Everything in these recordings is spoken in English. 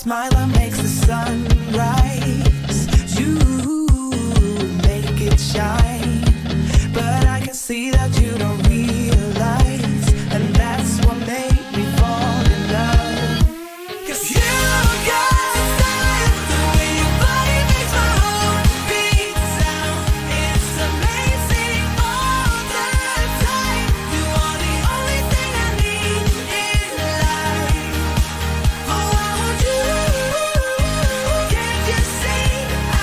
smile that makes the sun rise. You make it shine, but I can see that you don't realize, and that's what made me fall in love. 'Cause you got style, the way your body makes my heart beat sound. It's amazing all the time. You are the only thing I need in life. Oh, I want you. Can't you see?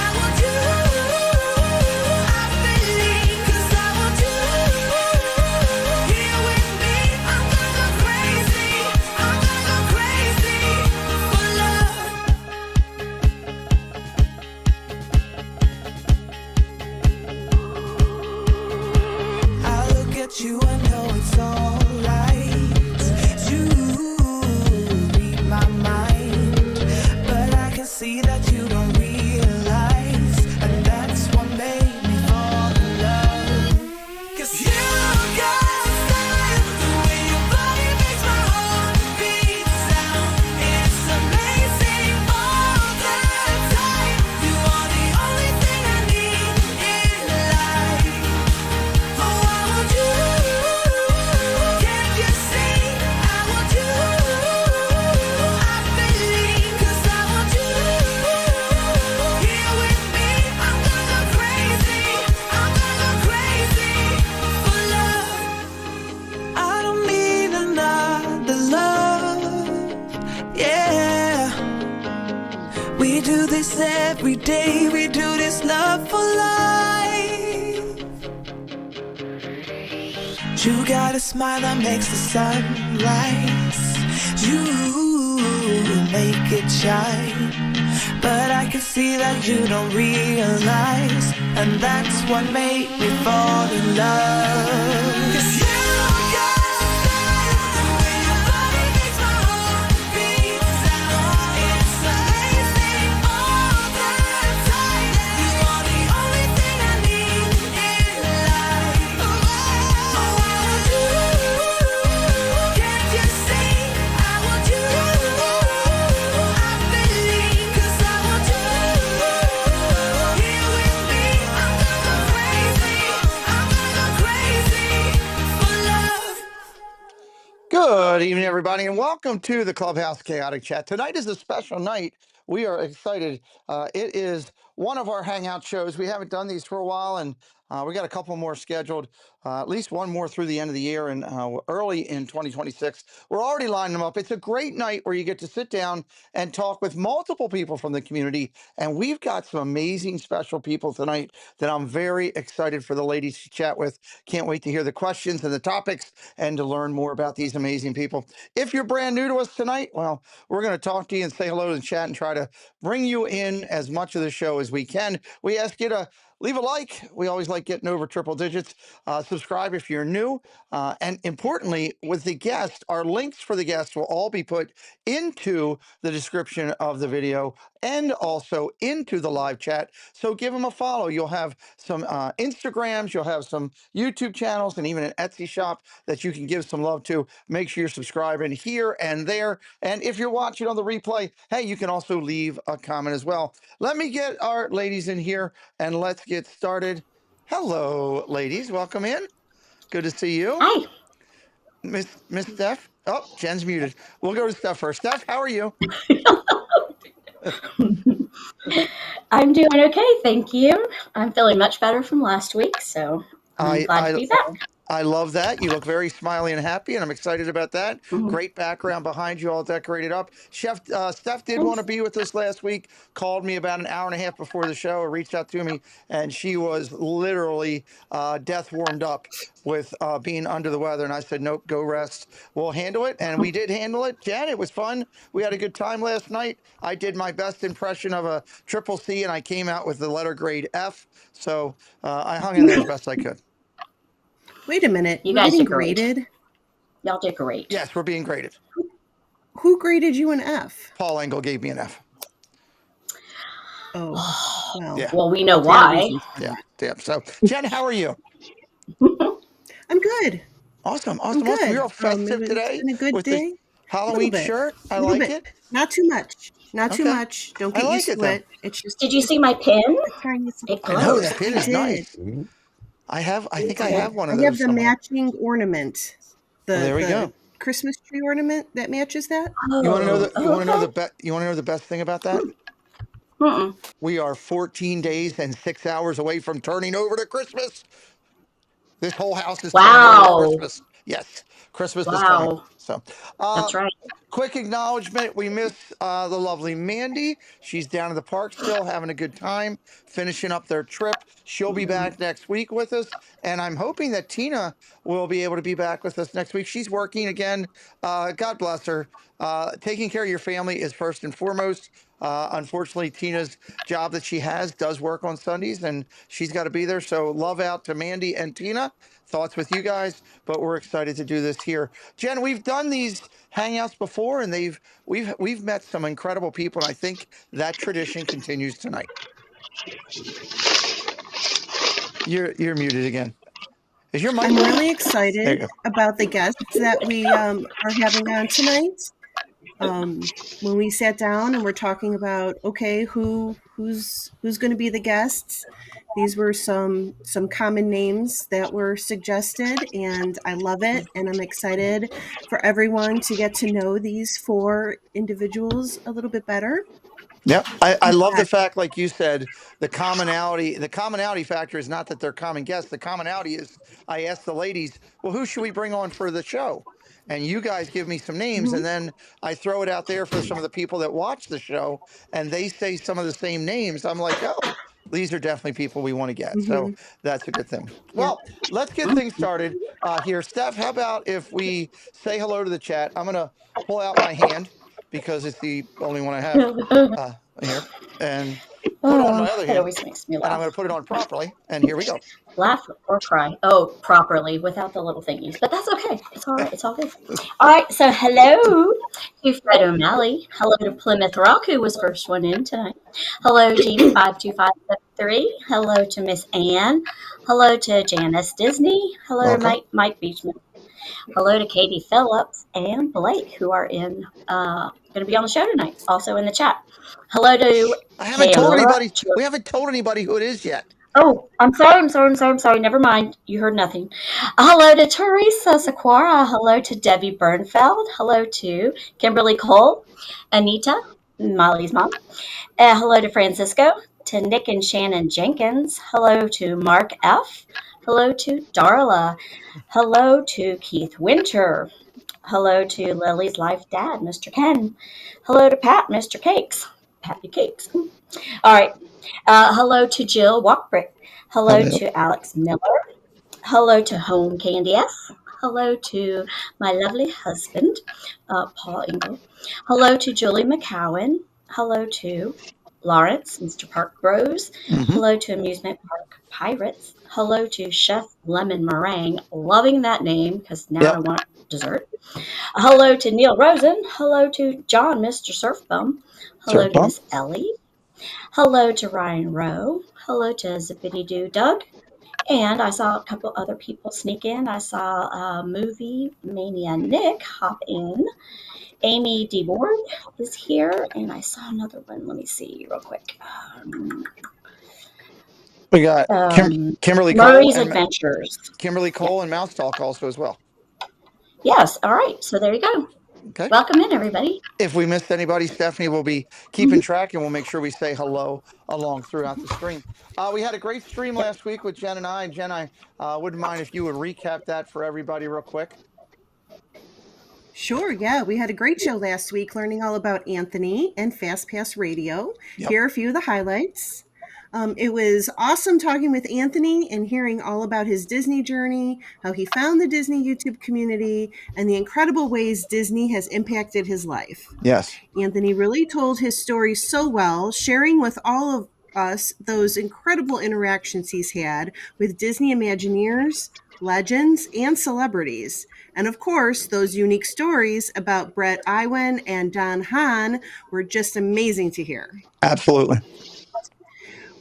I want you. I believe, 'cause I want you. Here with me, I'm gonna go crazy. I'm gonna go crazy for love. I look at you and know it's alright. You read my mind, but I can see that you don't realize, and that's what made me fall in love. 'Cause you got style, the way your body makes my heart beat sound. It's amazing all the time. You are the only thing I need in life. Oh, I want you. Can't you see? I want you. I believe, 'cause I want you. Here with me, I'm gonna go crazy. I'm gonna go crazy for love. I don't need another love. Yeah. We do this every day. We do this love for life. You got a smile that makes the sun rise. You make it shine, but I can see that you don't realize, and that's what made me fall in love. 'Cause you got style, the way your body makes my heart beat sound. It's amazing all the time. You are the only thing I need in life. Oh, I want you. Can't you see? I want you. I believe, 'cause I want you. Here with me, I'm gonna go crazy. I'm gonna go crazy for love. Good evening, everybody, and welcome to the Clubhouse Chaotic Chat. Tonight is a special night. We are excited. It is one of our Hangout shows. We haven't done these for a while, and we got a couple more scheduled, at least one more through the end of the year and early in 2026. We're already lining them up. It's a great night where you get to sit down and talk with multiple people from the community, and we've got some amazing special people tonight that I'm very excited for the ladies to chat with. Can't wait to hear the questions and the topics and to learn more about these amazing people. If you're brand new to us tonight, well, we're going to talk to you and say hello to the chat and try to bring you in as much of the show as we can. We ask you to leave a like. We always like getting over triple digits. Subscribe if you're new. And importantly, with the guest, our links for the guests will all be put into the description of the video and also into the live chat. So give them a follow. You'll have some Instagrams, you'll have some YouTube channels, and even an Etsy shop that you can give some love to. Make sure you're subscribing here and there. And if you're watching on the replay, hey, you can also leave a comment as well. Let me get our ladies in here and let's get started. Hello, ladies. Welcome in. Good to see you. Hi. Miss Steph. Oh, Jen's muted. We'll go to Steph first. Steph, how are you? I'm doing okay, thank you. I'm feeling much better from last week, so I'm glad to be back. I love that. You look very smiley and happy, and I'm excited about that. Mhm. Great background behind you, all decorated up. Chef Steph did want to be with us last week, called me about an hour and a half before the show, or reached out to me, and she was literally death warmed up with being under the weather. And I said, nope, go rest. We'll handle it. And we did handle it. Jen, it was fun. We had a good time last night. I did my best impression of a triple C, and I came out with the letter grade F. So I hung in there as best I could. Wait a minute. You guys getting did great. graded? Y'all did great. Yes, we're being graded. Who graded you an F? Paul Engel gave me an F. Oh, well. Yeah. Well, we know why. Yeah. So, Jen, how are you? I'm good. Awesome. I'm good. You're all festive today It's been a good with day. the Halloween shirt. I like it. Not too much. Not too Okay. much. Don't I get like used it to then. it. It's just Did you see my pin? a tiny. It I know glows. that pin I is did. nice. I think I Yeah. have one I of have those the somewhere. matching ornament. Well, there we The go. Christmas tree ornament that matches that. You want to know Oh, okay. you want to know the best thing about that? Mm-mm. We are 14 days and 6 hours away from turning over to Christmas. This whole house is turning over to Wow. Christmas. Yes, Christmas is coming. Wow. So, uh, That's right. quick acknowledgement. We miss the lovely Mandy. She's down in the park still having a good time, finishing up their trip. She'll be Mhm. back next week with us. And I'm hoping that Tina will be able to be back with us next week. She's working again. God bless her. Taking care of your family is first and foremost. Unfortunately, Tina's job that she has does work on Sundays and she's got to be there. So, love out to Mandy and Tina. Thoughts with you guys, but we're excited to do this here. Jen, we've done these hangouts before and we've met some incredible people, and I think that tradition continues tonight. You're muted again. Is your mic I'm working? really There excited you go. about the guests that we are having on tonight. When we sat down and we're talking about okay, who's going to be the guests, these were some common names that were suggested, and I love it, and I'm excited for everyone to get to know these 4 individuals a little bit better. Yep. I In love the fact, fact, like you said, the commonality factor is not that they're common guests. The commonality is I asked the ladies, well, who should we bring on for the show? And you guys give me some names, and mhm, then I throw it out there for some of the people that watch the show, and they say some of the same names. I'm like, oh, these are definitely people we want to get. So mhm, that's a good thing. yep. Well, let's get things started here. Steph, how about if we say hello to the chat? I'm going to pull out my hand because it's the only one I have here, and put on my Oh, other it hand, always makes me and I'm laugh. going to put it on properly. And here we go. Laugh or cry. Oh, properly without the little thingies. But that's okay. It's all right. It's all good. All right. So hello to Fred O'Malley. Hello to Plymouth Rock, who was first one in tonight. Hello, Jeannie 52573. Hello to Miss Ann. Hello to Janice Disney. Hello to Welcome. Mike Beachman. Hello to Katie Phillips and Blake, who are going to be on the show tonight, also in the chat. Hello to I haven't told Taylor. anybody. We haven't told anybody who it is yet. Oh, I'm sorry. Never mind. You heard nothing. Hello to Teresa Saquara. Hello to Debbie Bernfeld. Hello to Kimberly Cole, Anita, Molly's mom. Hello to Francisco, to Nick and Shannon Jenkins. Hello to Mark F. Hello to Darla. Hello to Keith Winter. Hello to Lily's life dad, Mr. Ken. Hello to Pat, Mr. Cakes. Pappy Cakes. All right. Hello to Jill Walkbrick. Hello Hello. to Alex Miller. Hello to Home Candy F. Hello to my lovely husband, Paul Engel. Hello to Julie McCowan. Hello to Lawrence, Mr. Park Bros. Mm-hmm. Hello to Amusement Park Pirates. Hello to Chef Lemon Meringue. Loving that name because now I Yep. want dessert. Hello to Neil Rosen. Hello to John, Mr. Surfbum. Sir Hello to Bump. Miss Ellie. Hello to Ryan Rowe. Hello to Zippity Doo Doug. And I saw a couple other people sneak in. I saw Movie Mania Nick hop in. Amy DeBoard is here. And I saw another one. Let me see real quick. We got Kimberly Cole Murray's and Adventures. Yeah. Mouse Talk also as well. Yes. All right. So there you go. Okay. Welcome in, everybody. If we missed anybody, Stephanie will be keeping track, and we'll make sure we say hello along throughout the stream. We had a great stream Yep. last week with Jen and I. Jen, I wouldn't mind if you would recap that for everybody real quick. Sure, yeah. We had a great show last week learning all about Anthony and Fast Pass Radio. Yep. Here are a few of the highlights. It was awesome talking with Anthony and hearing all about his Disney journey, how he found the Disney YouTube community, and the incredible ways Disney has impacted his life. Yes. Anthony really told his story so well, sharing with all of us those incredible interactions he's had with Disney Imagineers, legends, and celebrities. And of course, those unique stories about Brett Iwan and Don Hahn were just amazing to hear. Absolutely.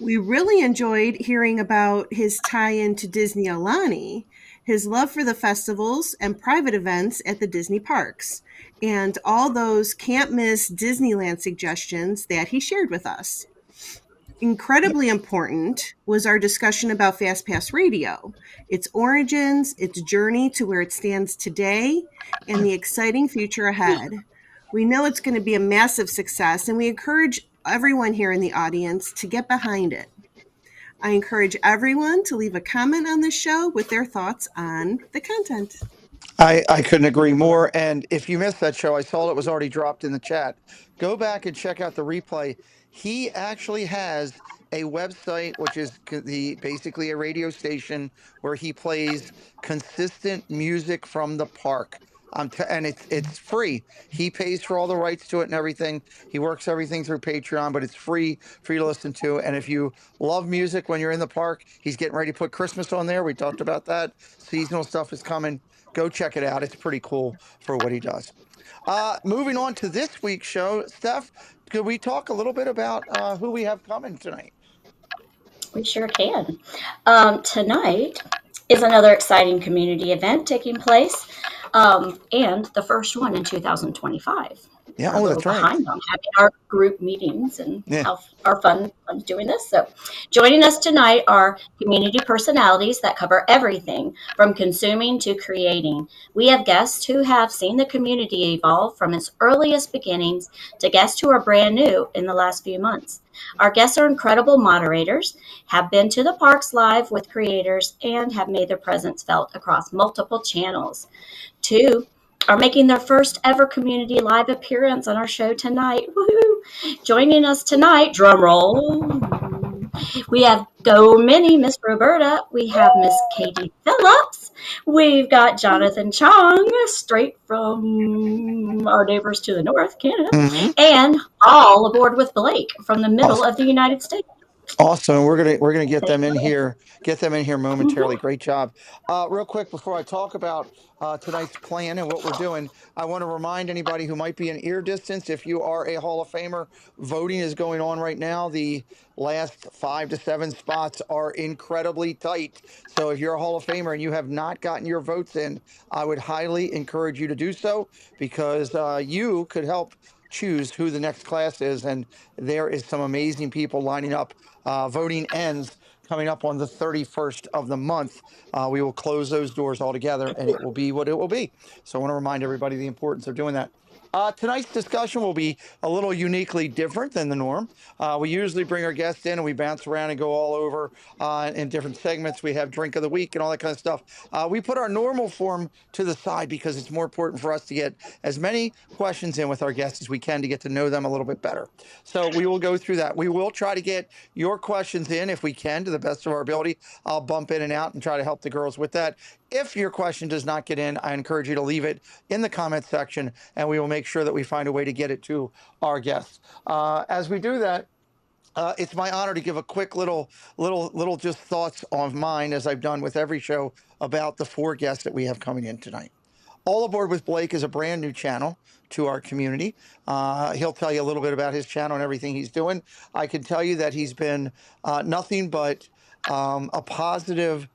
We really enjoyed hearing about his tie-in to Disney Alani, his love for the festivals and private events at the Disney parks, and all those can't miss Disneyland suggestions that he shared with us. Incredibly important was our discussion about FastPass Radio, its origins, its journey to where it stands today, and the exciting future ahead. We know it's going to be a massive success, and we encourage everyone here in the audience to get behind it. I encourage everyone to leave a comment on the show with their thoughts on the content. I couldn't agree more. And if you missed that show, I saw it was already dropped in the chat. Go back and check out the replay. He actually has a website, which is the basically a radio station where he plays consistent music from the park. And it's free. He pays for all the rights to it and everything. He works everything through Patreon, but it's free for you to listen to. And if you love music when you're in the park, he's getting ready to put Christmas on there. We talked about that. Seasonal stuff is coming. Go check it out. It's pretty cool for what he does. Moving on to this week's show, Steph, could we talk a little bit about who we have coming tonight? We sure can. Tonight is another exciting community event taking place, and the first one in 2025. Yeah, We're a little that's right. behind on having our group meetings and Yeah. how our fun doing this. So, joining us tonight are community personalities that cover everything from consuming to creating. We have guests who have seen the community evolve from its earliest beginnings to guests who are brand new in the last few months. Our guests are incredible moderators, have been to the parks live with creators, and have made their presence felt across multiple channels. Two are making their first ever community live appearance on our show tonight. Woohoo! Joining us tonight, drum roll, we have Go Mini, Miss Roberta. We have Miss Katie Phillips. We've got Jonathan Chong, straight from our neighbors to the north, Canada. Mm-hmm. And all aboard with Blake from the middle of the United States. Awesome. We're gonna get them in here. Get them in here momentarily. Mm-hmm. Great job. Real quick before I talk about tonight's plan and what we're doing, I want to remind anybody who might be in ear distance. If you are a Hall of Famer, voting is going on right now. The last 5 to 7 spots are incredibly tight. So if you're a Hall of Famer and you have not gotten your votes in, I would highly encourage you to do so because you could help choose who the next class is. And there is some amazing people lining up. Voting ends coming up on the 31st of the month. We will close those doors altogether and it will be what it will be. So I want to remind everybody the importance of doing that. Tonight's discussion will be a little uniquely different than the norm. We usually bring our guests in and we bounce around and go all over in different segments. We have drink of the week and all that kind of stuff. We put our normal form to the side because it's more important for us to get as many questions in with our guests as we can to get to know them a little bit better. So we will go through that. We will try to get your questions in if we can to the best of our ability. I'll bump in and out and try to help the girls with that. If your question does not get in, I encourage you to leave it in the comment section and we will make sure that we find a way to get it to our guests. As we do that, it's my honor to give a quick little just thoughts of mine, as I've done with every show, about the 4 guests that we have coming in tonight. All Aboard with Blake is a brand new channel to our community. He'll tell you a little bit about his channel and everything he's doing. I can tell you that he's been nothing but a positive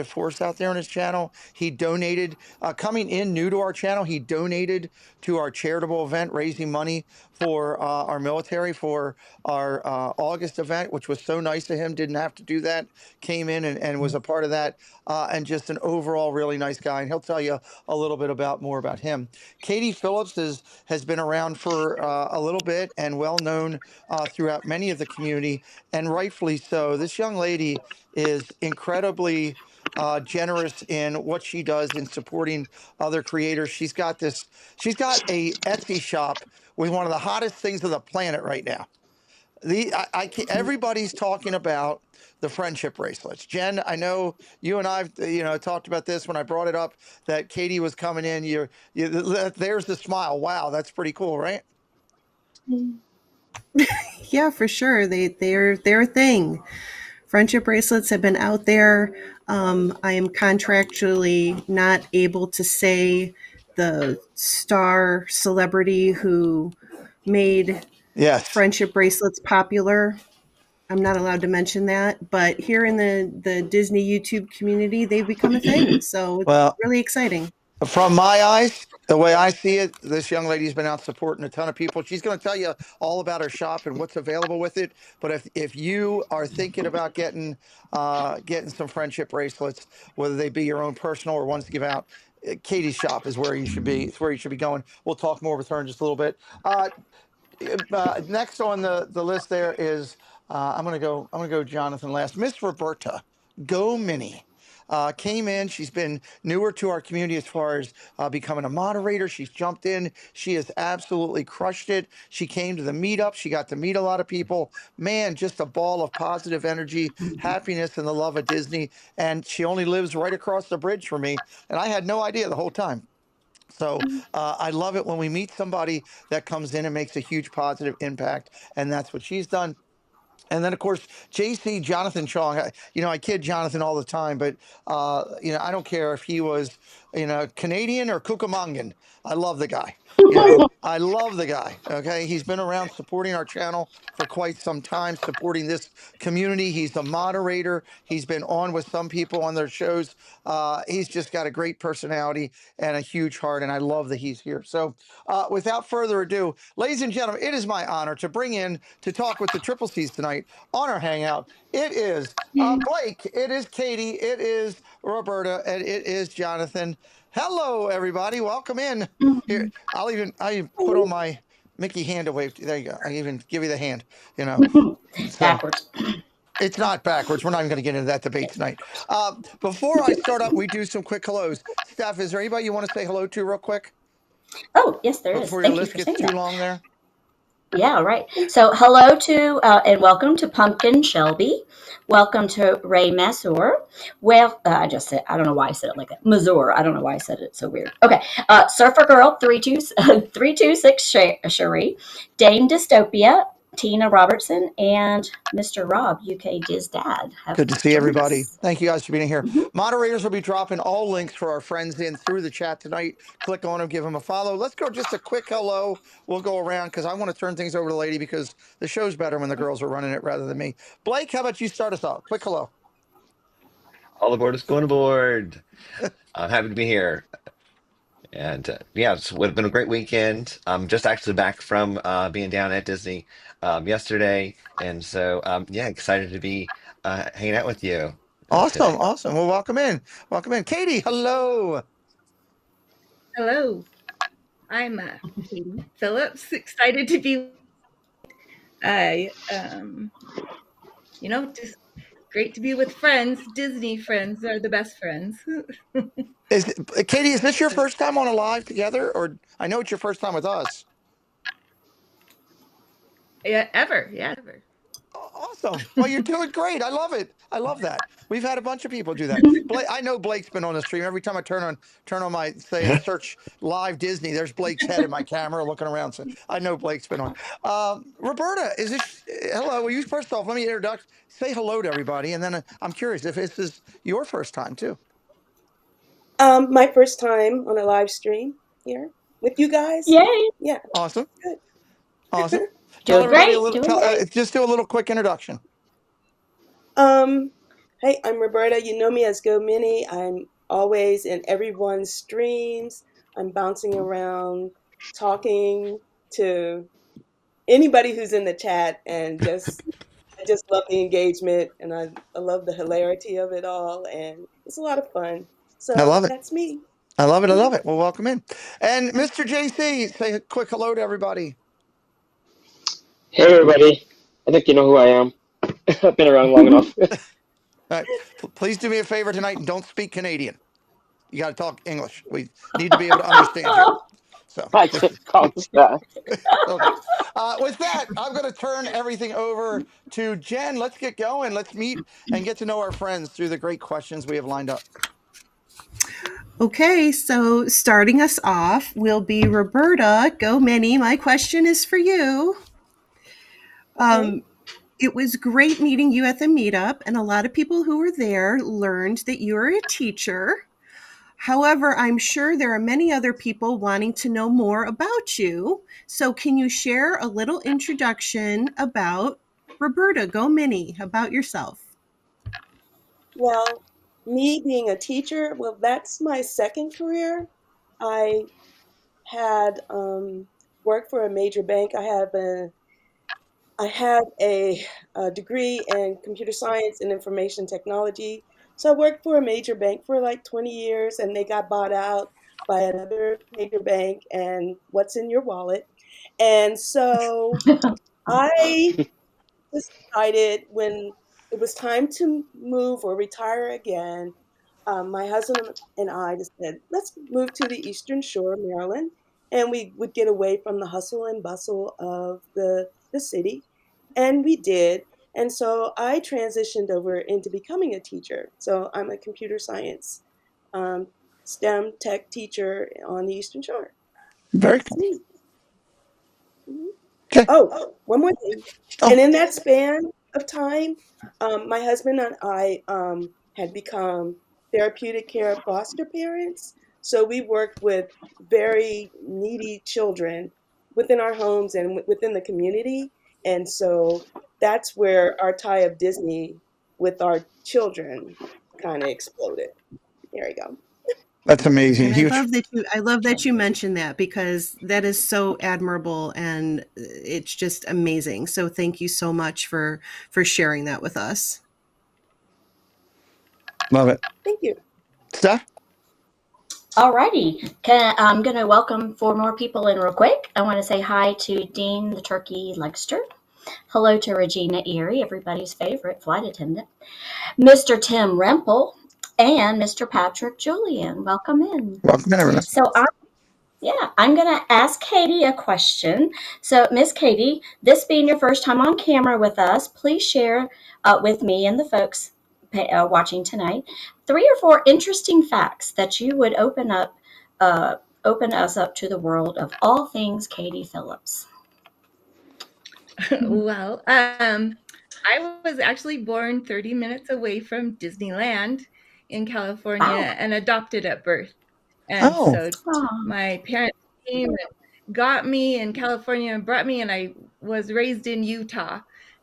force out there on his channel. He donated, coming in new to our channel, he donated to our charitable event, raising money for our military for our August event, which was so nice of him. Didn't have to do that. Came in and was a part of that. And just an overall really nice guy. And he'll tell you a little bit more about him. Katie Phillips has been around for a little bit and well known throughout many of the community, and rightfully so. This young lady is incredibly generous in what she does in supporting other creators. She's got a Etsy shop with one of the hottest things on the planet right now. Everybody's talking about the friendship bracelets. Jen, I know you and I've talked about this when I brought it up that Katie was coming in. There's the smile. Wow, that's pretty cool, right? Yeah, for sure. They're a thing. Friendship bracelets have been out there. I am contractually not able to say the star celebrity who made Yes. friendship bracelets popular. I'm not allowed to mention that, but here in the Disney YouTube community, they've become a thing. So it's Well, really exciting. from my eyes, the way I see it, this young lady's been out supporting a ton of people. She's going to tell you all about her shop and what's available with it. But if you are thinking about getting some friendship bracelets, whether they be your own personal or ones to give out, Katie's shop is where you should be. It's where you should be going. We'll talk more with her in just a little bit. Next on the list there is I'm gonna go Jonathan last. Miss Roberta, go Minnie. Came in. She's been newer to our community as far as becoming a moderator. She's jumped in. She has absolutely crushed it. She came to the meetup. She got to meet a lot of people. Man, just a ball of positive energy, happiness, and the love of Disney. And she only lives right across the bridge from me. And I had no idea the whole time. So I love it when we meet somebody that comes in and makes a huge positive impact. And that's what she's done. And then, of course, JC Jonathan Chong. I kid Jonathan all the time, but I don't care if he was, Canadian or Cucamongan. I love the guy. I love the guy. Okay, he's been around supporting our channel for quite some time, supporting this community. He's the moderator. He's been on with some people on their shows. He's just got a great personality and a huge heart, and I love that he's here. So, without further ado, ladies and gentlemen, it is my honor to bring in to talk with the Triple C's tonight on our Hangout. It is Blake, it is Katie, it is Roberta, and it is Jonathan. Hello, everybody. Welcome in. Here, I put on my Mickey hand to wave. There you go. I even give you the hand. So Backwards. it's not backwards. We're not even going to get into that debate tonight. Before I start up, we do some quick hellos. Steph, is there anybody you want to say hello to real quick Oh, yes, there is. before your Thank you list for gets saying too that. long there? Yeah, right. So, hello to and welcome to Pumpkin Shelby. Welcome to Ray Masur. Well, I just said, I don't know why I said it like that. Mazur. I don't know why I said it so weird. Okay. Surfer Girl 326 Cherie, Dame Dystopia, Tina Robertson, and Mr. Rob, UK Diz Dad, have Good to see joined everybody. us. Thank you guys for being here. Mhm. Moderators will be dropping all links for our friends in through the chat tonight. Click on them, give them a follow. Let's go just a quick hello. We'll go around because I want to turn things over to Lady because the show's better when the girls are running it rather than me. Blake, how about you start us off? Quick hello. All aboard is going aboard. I'm happy to be here. And yeah, it's been a great weekend. I'm just actually back from being down at Disney yesterday. And so, yeah, excited to be hanging out with you Awesome. today. Awesome. Well, welcome in. Welcome in. Katie, hello. Hello, I'm Katie Phillips. Excited to be. I, just great to be with friends. Disney friends are the best friends. Katie, is this your first time on a live together? Or I know it's your first time with us. Yeah, ever. Yeah, ever. Awesome. Well, you're doing great. I love it. I love that. We've had a bunch of people do that. Blake, I know Blake's been on the stream. Every time I turn on my search live Disney, there's Blake's head in my camera looking around. So I know Blake's been on. Roberta, is this hello? Well, you first off, let me introduce. Say hello to everybody, and then I'm curious if this is your first time too. My first time on a live stream here with you guys. Yay. Yeah, Awesome. good. Awesome. Tell Doing everybody a great. little. Doing great. Just do a little quick introduction. Um, hey, I'm Roberta. You know me as Go Mini. I'm always in everyone's streams. I'm bouncing around, talking to anybody who's in the chat, and I just love the engagement, and I love the hilarity of it all, and it's a lot of fun. I So love it. that's me. I love it. I Mhm. love it. Well, welcome in. And Mr. JC, say a quick hello to everybody. Hey everybody, I think you know who I am. I've been around long enough. All right. Please do me a favor tonight and don't speak Canadian. You got to talk English. We need to be able to understand you. So I just can promise that. okay. With that, I'm going to turn everything over to Jen. Let's get going. Let's meet and get to know our friends through the great questions we have lined up. Okay, so starting us off will be Roberta. Go Minnie. My question is for you. Okay. It was great meeting you at the meetup, and a lot of people who were there learned that you're a teacher. However, I'm sure there are many other people wanting to know more about you. So, can you share a little introduction about Roberta, go Minnie, about yourself. Well, me being a teacher, well, that's my second career. I had worked for a major bank. I have a degree in computer science and information technology. So I worked for a major bank for like 20 years, and they got bought out by another major bank. And what's in your wallet? And so I decided when it was time to move or retire again, my husband and I just said, let's move to the Eastern Shore of Maryland, and we would get away from the hustle and bustle of the city. And we did. And so I transitioned over into becoming a teacher. So I'm a computer science um, STEM tech teacher on the Eastern Shore. Very That's cool. me. Mhm. Okay. Oh, one more thing. Oh, And in that span of time, my husband and I had become therapeutic care foster parents. So we worked with very needy children within our homes and within the community. And so that's where our tie of Disney with our children kind of exploded. There you go. that's amazing. And I Huge. love that you mentioned that, because that is so admirable and it's just amazing. So thank you so much for sharing that with us. Love it. Thank you. Steph? Alrighty, I'm going to welcome four more people in real quick. I want to say hi to Dean the Turkey Legster. Hello to Regina Erie, everybody's favorite flight attendant. Mr. Tim Rempel and Mr. Patrick Julian. Welcome in. Welcome in, everyone. So I'm going to ask Katie a question. So, Miss Katie, this being your first time on camera with us, please share with me and the folks watching tonight 3 or 4 interesting facts that you would open us up to the world of all things Katie Phillips. Well, I was actually born 30 minutes away from Disneyland in California Wow. and adopted at birth. And Oh, so Oh, my parents came and got me in California and brought me, and I was raised in Utah.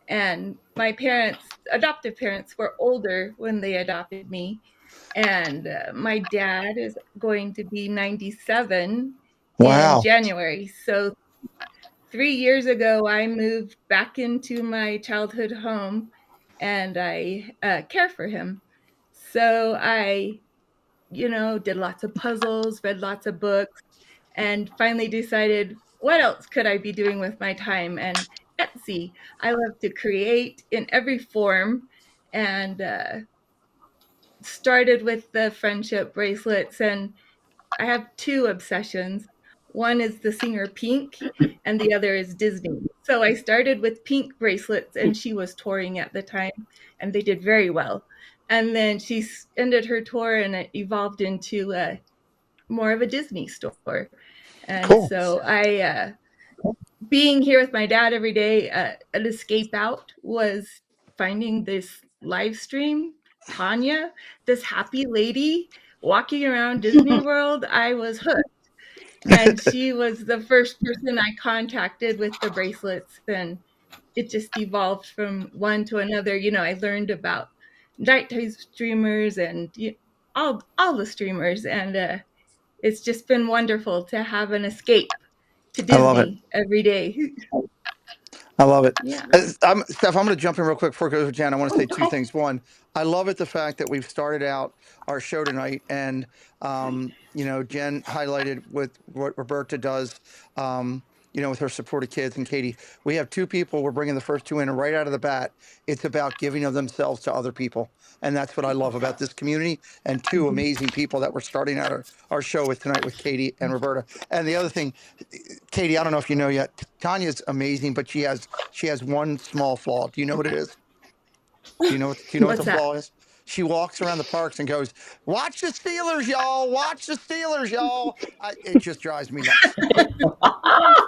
And my adoptive parents, were older when they adopted me. And my dad is going to be 97 in wow. January. So 3 years ago, I moved back into my childhood home and I care for him. So I, did lots of puzzles, read lots of books, and finally decided what else could I be doing with my time? And Etsy. I love to create in every form, and started with the friendship bracelets, and I have 2 obsessions. One is the singer Pink, and the other is Disney. So I started with Pink bracelets, and she was touring at the time, and they did very well. And then she ended her tour, and it evolved into more of a Disney store. And Cool. so being here with my dad every day, an escape out was finding this live stream, Tanya, this happy lady walking around Disney World. I was hooked. And she was the first person I contacted with the bracelets. And it just evolved from one to another. I learned about nighttime streamers and all the streamers. And it's just been wonderful to have an escape to I love it. Disney every day. I love it. Yeah. Steph, I'm going to jump in real quick before it goes to Jan. I want to say 2 okay. things. One, I love it the fact that we've started out our show tonight, and Jen highlighted with what Roberta does. With her support of kids, and Katie, we have 2 people. We're bringing the first 2 in, and right out of the bat, it's about giving of themselves to other people, and that's what I love about this community. And 2 amazing people that we're starting out our show with tonight with Katie and Roberta. And the other thing, Katie, I don't know if you know yet, Tanya's amazing, but she has one small flaw. Do you know what it is? Do you know what the What's that? flaw is? She walks around the parks and goes, "Watch the Steelers, y'all! Watch the Steelers, y'all!" It just drives me nuts.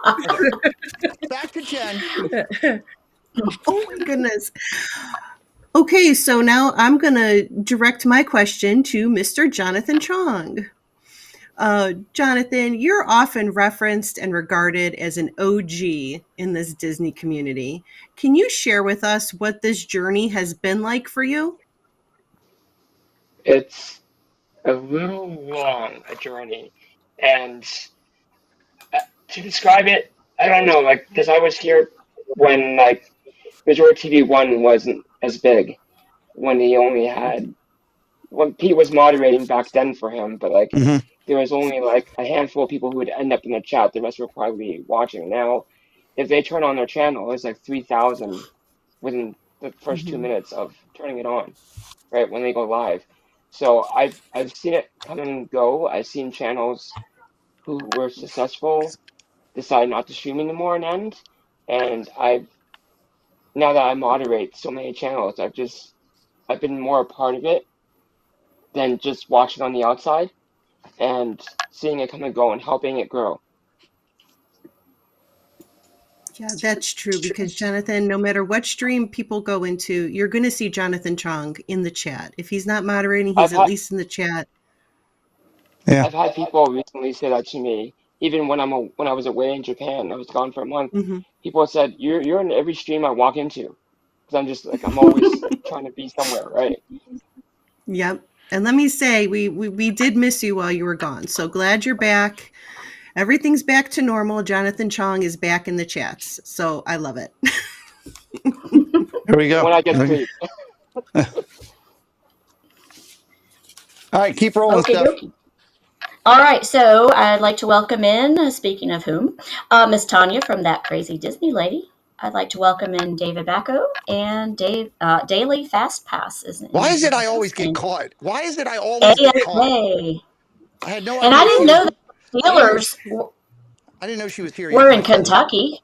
Okay, back to Jen. Oh my goodness. Okay, so now I'm going to direct my question to Mr. Jonathan Chong. Jonathan, you're often referenced and regarded as an OG in this Disney community. Can you share with us what this journey has been like for you? It's a little long a journey, and uh, to describe it, I don't know, like because I was here when like Resort TV One wasn't as big, when he only had when Pete was moderating back then for him, but like Hmm. there was only like a handful of people who would end up in the chat. The rest were probably watching. Now, if they turn on their channel, it's like 3,000 within the first two Mhm. minutes of turning it on, right when they go live. So I've seen it come and go. I've seen channels who were successful decide not to stream anymore and end. And I've now that I moderate so many channels, I've been more a part of it than just watching on the outside and seeing it come and go and helping it grow. Yeah, that's true because Jonathan, no matter what stream people go into, you're going to see Jonathan Chong in the chat. If he's not moderating, I've he's at had least in the chat. Yeah. I've had people recently say that to me, even when I was away in Japan. I was gone for a month. Hmm. People said you're in every stream I walk into because I'm just like I'm always trying to be somewhere, right? Yep. And let me say, we did miss you while you were gone. So glad you're back. Everything's back to normal. Jonathan Chong is back in the chats. So I love it. Here we go. When I get All sleep. right, keep rolling, Okay, Steph. dokie. All right, so I'd like to welcome in, speaking of whom, Miss Tanya from That Crazy Disney Lady. I'd like to welcome in David Bacco and Daily Fast Pass is Why in is it here I with us. always get And caught? Why is it I always get caught? ASA. I had no And I idea she didn't was. know that the I didn't know. Steelers I didn't know she was here yet were till I in said that. Kentucky.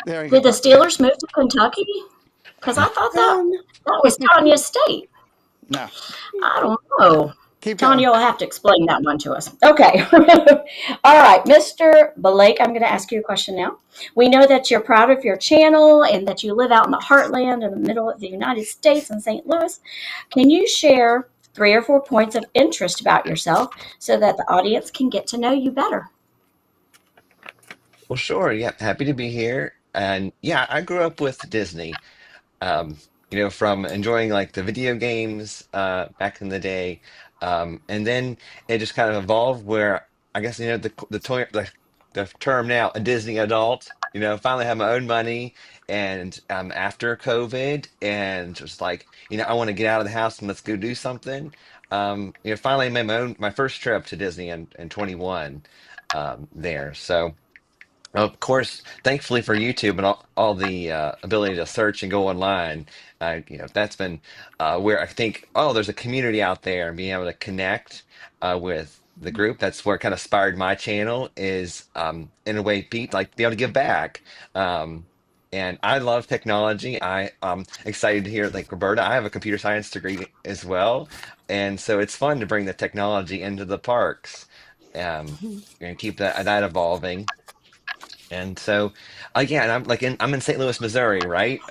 There in Did the Kentucky. Yeah. Steelers move to Kentucky? Because I thought that Um, that was Tanya's state. No. I don't know. Keep going. Tanya will have to explain that one to us. Okay. All right, Mr. Blake, I'm going to ask you a question now. We know that you're proud of your channel and that you live out in the heartland in the middle of the United States in St. Louis. Can you share 3 or 4 points of interest about yourself so that the audience can get to know you better? Well, sure. Yeah, happy to be here. And yeah, I grew up with Disney. Um, from enjoying like the video games back in the day, and then it just kind of evolved where I guess the term now a Disney adult. Finally have my own money, and after COVID, and just like I want to get out of the house and let's go do something. Finally made my first trip to Disney in 21 there. So. Of course, thankfully for YouTube and all the ability to search and go online, that's been where I think, oh, there's a community out there and being able to connect with the group. That's where it kind of inspired my channel is in a way, Pete, like be able to give back. And I love technology. I'm excited to hear like Roberta. I have a computer science degree as well, and so it's fun to bring the technology into the parks and keep that evolving. And so, again, I'm in St. Louis, Missouri, right?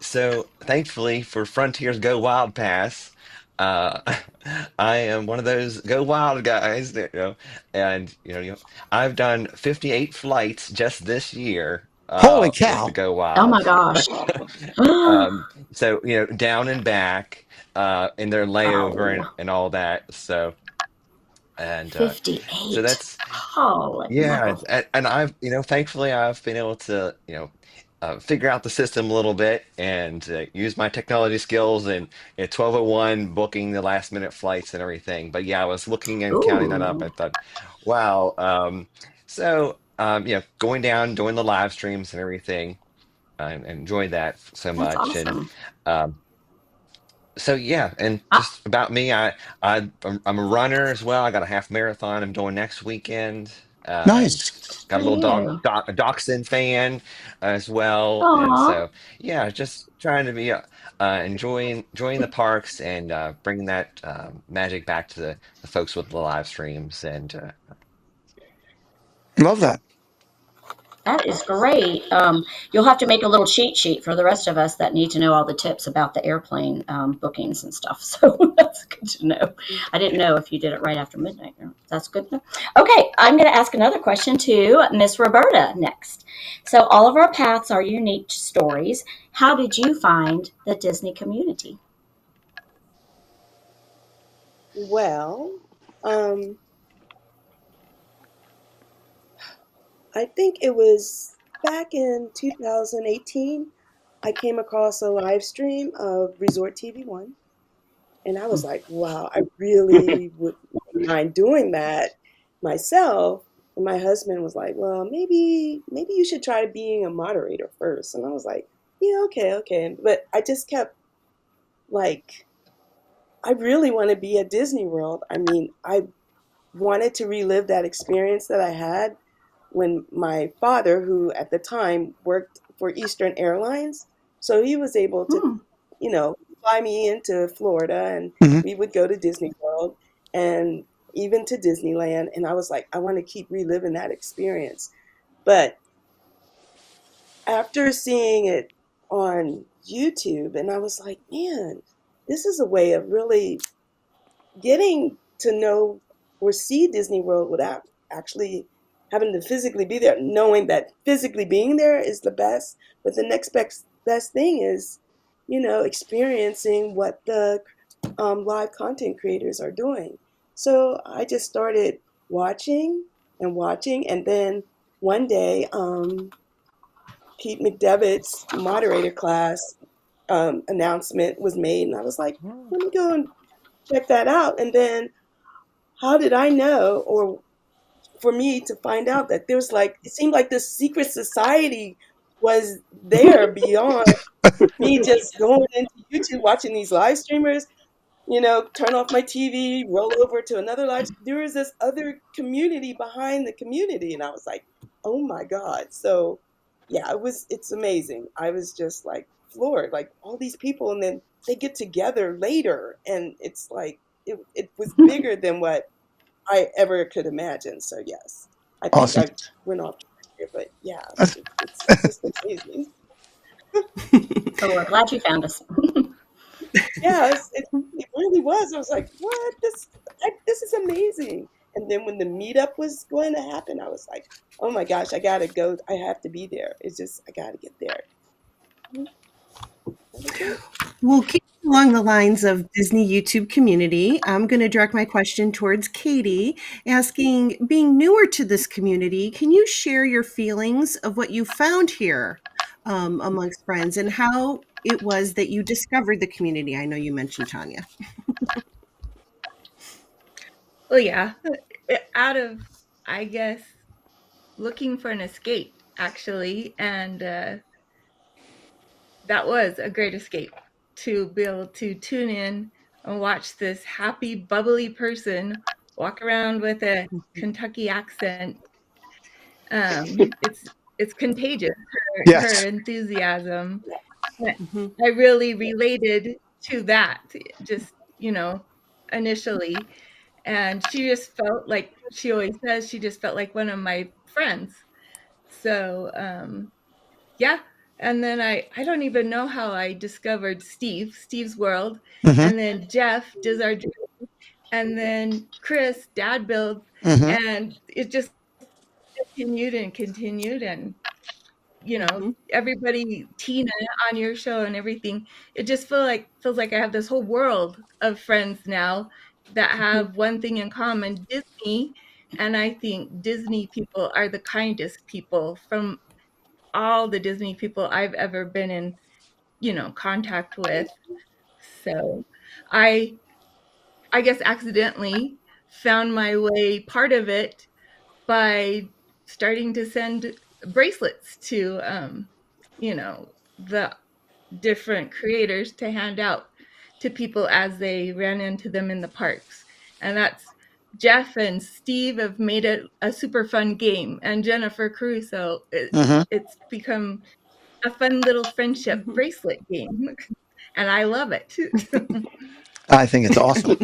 So thankfully for Frontiers Go Wild Pass, uh, I am one of those Go Wild guys. And I've done 58 flights just this year Holy with the cow. Go Oh my Wild. gosh. So down and back in their layover and, Wow. and all that. And so 58. that's Holy yeah, moly. and I've, thankfully I've been able to, figure out the system a little bit and use my technology skills and at 12:01 booking the last minute flights and everything. But yeah, I was looking and counting that up. Ooh, I thought, wow. So going down, doing the live streams and everything, I enjoyed that so that's much. And awesome. um, so yeah, and Ah, just about me, I'm a runner as well. I got a half marathon I'm doing next weekend. Nice. Got for a little you. a Dachshund fan as well, and Aw. so yeah, just trying to be enjoying the parks and bringing that magic back to the folks with the live streams and Love that. That is great. You'll have to make a little cheat sheet for the rest of us that need to know all the tips about the airplane bookings and stuff. So that's good to know. I didn't know if you did it right after midnight. That's good to know. Okay, I'm going to ask another question to Miss Roberta next. So all of our paths are unique stories. How did you find the Disney community? Well, um, I think it was back in 2018. I came across a live stream of Resort TV One, and I was like, "Wow, I really would mind doing that myself." And my husband was like, "Well, maybe you should try being a moderator first." And I was like, "Yeah, okay, okay." But I just kept like, I really want to be at Disney World. I mean, I wanted to relive that experience that I had when my father, who at the time worked for Eastern Airlines, so he was able to, Hmm. fly me into Florida, and Hmm. we would go to Disney World and even to Disneyland. And I was like, I want to keep reliving that experience. But after seeing it on YouTube, and I was like, man, this is a way of really getting to know or see Disney World without actually having to physically be there, knowing that physically being there is the best, but the next best thing is, experiencing what the live content creators are doing. So I just started watching and watching, and then one day, Pete McDevitt's moderator class announcement was made, and I was like, let me go and check that out. And then how did I know, or for me to find out that there's like, it seemed like this secret society was there beyond me just going into YouTube, watching these live streamers, turn off my TV, roll over to another live. There was this other community behind the community. And I was like, oh my God. So yeah, it's amazing. I was just like floored, like all these people, and then they get together later. And it's like, it was bigger than what I ever could imagine. So yes, I think Awesome. I went off track here, but yeah, That's, it's just amazing. So we're glad you found us. Yes, it really was. I was like, what? This is amazing. And then when the meetup was going to happen, I was like, oh my gosh, I gotta go. I have to be there. It's just I gotta get there. Mhm. That was it. Well, keep along the lines of Disney YouTube community. I'm going to direct my question towards Katie, asking, being newer to this community, can you share your feelings of what you found here amongst friends and how it was that you discovered the community? I know you mentioned Tanya. Well, yeah, out of, I guess, looking for an escape, actually. And that was a great escape to be able to tune in and watch this happy, bubbly person walk around with a Kentucky accent. It's contagious, her yes. enthusiasm. Mhm, I really related to that, just, initially. And she just felt like she always says, she just felt like one of my friends. So, yeah. And then I don't even know how I discovered Steve's World, Hmm. and then Jeff does our, and then Chris, Dad Build, Hmm. and it just continued and continued. And mhm, everybody, Tina on your show and everything, it just feels like I have this whole world of friends now that mhm, have one thing in common, Disney. And I think Disney people are the kindest people from all the Disney people I've ever been in, contact with. So I I guess accidentally found my way part of it by starting to send bracelets to the different creators to hand out to people as they ran into them in the parks. And that's Jeff and Steve have made it a super fun game, and Jennifer Caruso, Hmm. it's become a fun little friendship mhm. bracelet game. And I love it. I think it's awesome.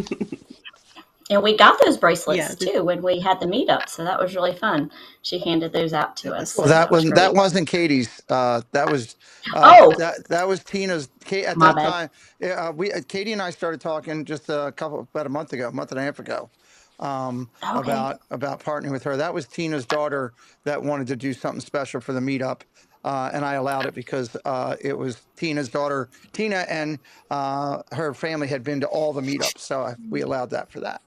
And we got those Yeah, bracelets too when we had the meetup, so that was really fun. She handed those out to us, Well, so that was that great. wasn't Katie's. That was Oh, that was Tina's. At my that bad. time, we Katie and I started talking just about a month ago, a month and a half ago, Okay. about partnering with her. That was Tina's daughter that wanted to do something special for the meetup, and I allowed it because it was Tina's daughter. Tina and her family had been to all the meetups, so we allowed that for that.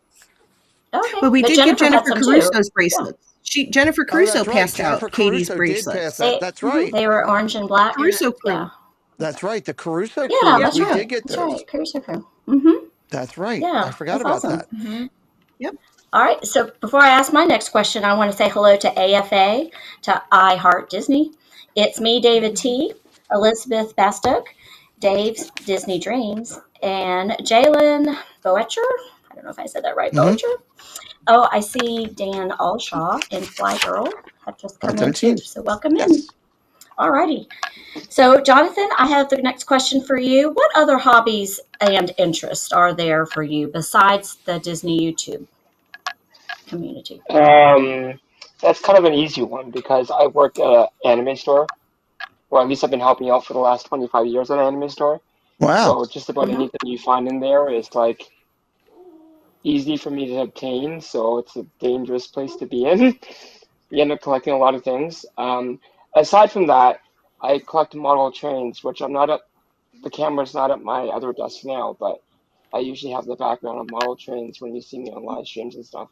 Okay. but we But did get Jennifer had Jennifer some too. Caruso's Yeah. bracelets. Jennifer Oh, Caruso that's right. passed Jennifer out Katie's Caruso did pass bracelets. that. They That's Hmm. right. they were orange and black. Caruso Yeah. crew. That's right. The Caruso Yeah, crew. Yep. that's We right. did get That's those. right. Caruso crew. Mm-hmm. That's right. I Yeah, forgot that's about awesome. that. Mhm. Yep. All right. So before I ask my next question, I want to say hello to AFA, to I Heart Disney. It's me, David T, Elizabeth Bastook, Dave's Disney Dreams, and Jalen Boetcher. I don't know if I said that right, Mm-hmm. Boetcher. Oh, I see Dan Allshaw and Fly Girl have just come in too. 17. So welcome in. Yes. All righty. So, Jonathan, I have the next question for you. What other hobbies and interests are there for you besides the Disney YouTube community? Um, that's kind of an easy one because I work at an anime store, or at least I've been helping out for the last 25 years at an anime store. Wow. So just about Mm-hmm. anything you find in there is like easy for me to obtain. So it's a dangerous place to be in. You end up collecting a lot of things. Aside from that, I collect model trains, which I'm not at. The camera's not at my other desk now, but I usually have the background of model trains when you see me on live streams and stuff.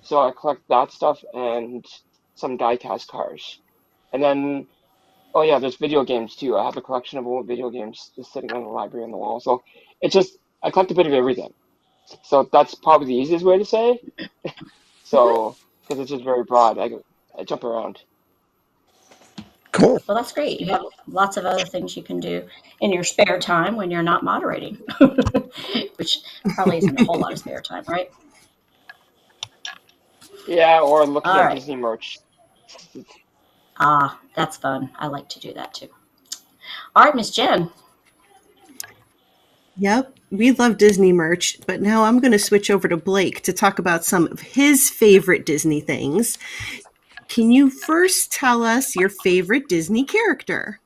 So I collect that stuff and some die-cast cars. And then, oh yeah, there's video games too. I have a collection of old video games just sitting on the library on the wall. So it's just, I collect a bit of everything. So that's probably the easiest way to say. Mm-hmm. So, because it's just very broad, I jump around. Cool. Well, that's great. You have lots of other things you can do in your spare time when you're not moderating, which probably isn't a whole lot of spare time, right? Yeah, or looking All at right. Disney merch. Ah, that's fun. I like to do that too. All right, Miss Jen. Yep. We love Disney merch, but now I'm going to switch over to Blake to talk about some of his favorite Disney things. Can you first tell us your favorite Disney character?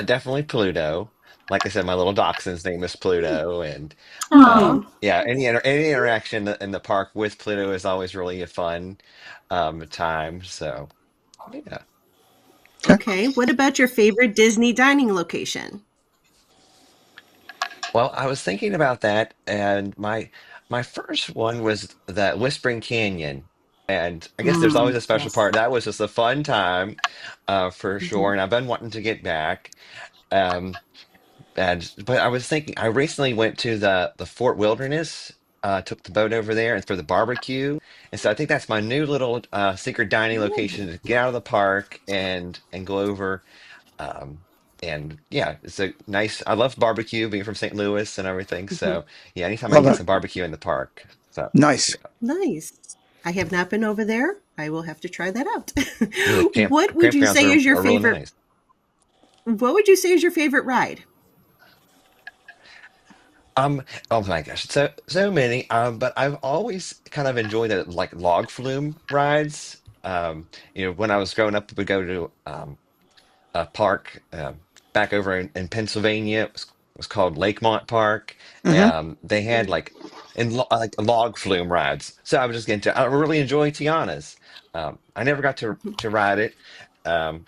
Definitely Pluto. Like I said, my little dachshund's name is Pluto, and Hmm. Oh, yeah, any interaction in the park with Pluto is always really a fun time. So yeah. Okay. Okay. What about your favorite Disney dining location? Well, I was thinking about that, and my first one was that Whispering Canyon, and I guess there's always a special yes. part. That was just a fun time, for Mhm. sure, and I've been wanting to get back. Um, And but I was thinking, I recently went to the Fort Wilderness, took the boat over there and for the barbecue, and so I think that's my new little secret dining location to get out of the park and go over. Um, and yeah, it's a nice. I love barbecue, being from St. Louis and everything. Mhm. So yeah, anytime I can Love get it. some barbecue in the park. So Nice. yeah, Nice. I have not been over there. I will have to try that out. yeah, the What would you campgrounds say is your are really favorite? nice. What would you say is your favorite ride? Um, oh my gosh, so many. But I've always kind of enjoyed the like log flume rides. When I was growing up, we would go to a park back over in Pennsylvania. It was called Lakemont Park. Mm-hmm. They had like log flume rides. So I was just getting to. I really enjoy Tiana's. I never got to ride it. Um,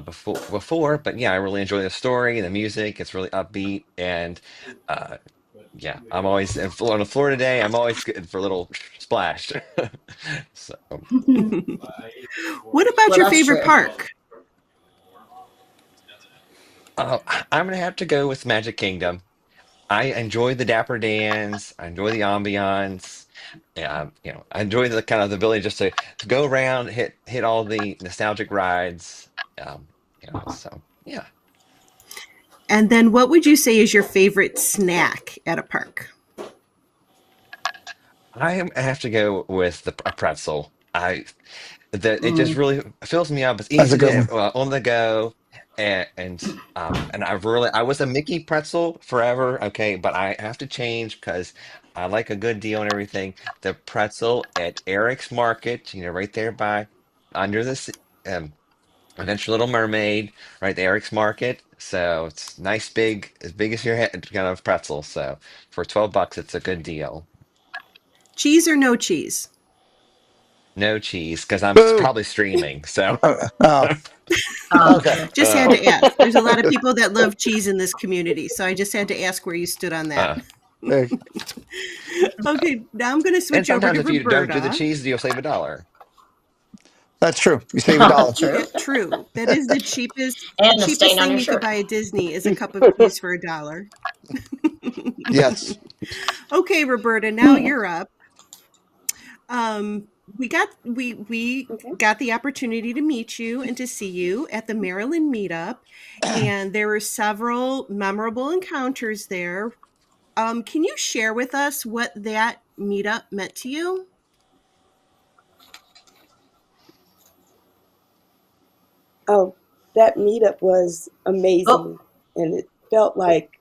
before, but yeah, I really enjoy the story, the music. It's really upbeat, and uh, yeah, I'm always on a Florida day. I'm always good for a little splash. So, What about Well, your that's favorite true. park? I'm gonna have to go with Magic Kingdom. I enjoy the Dapper Dans. I enjoy the ambiance. I enjoy the kind of the ability just to go around, hit all the nostalgic rides. So yeah. And then what would you say is your favorite snack at a park? I have to go with a pretzel. It just Mm. really fills me up. It's That's a easy good to one. on the go, and I was a Mickey pretzel forever. Okay, but I have to change because I like a good deal and everything. The pretzel at Eric's Market, right there by under the Adventure Little Mermaid, right there, Eric's Market. So it's nice, big, as big as your head, kind of pretzel. So for $12, it's a good deal. Cheese or no cheese? No cheese, because I'm Boo. probably streaming. So Oh, okay. Okay. Just had to ask. There's a lot of people that love cheese in this community, so I just had to ask where you stood on that. uh, Big. Okay, now I'm going to and switch over sometimes to if you don't do the Roberta. cheese, you'll save $1. That's true. You save $1. True. True. That is the cheapest And the cheapest stain on thing your you could shirt. buy at Disney is a cup of cheese for $1. Yes. Okay, Roberta, now you're up. We got the opportunity to meet you and to see you at the Maryland meetup, and there were several memorable encounters there. Can you share with us what that meetup meant to you? Oh, that meetup was Oh, amazing, and it felt like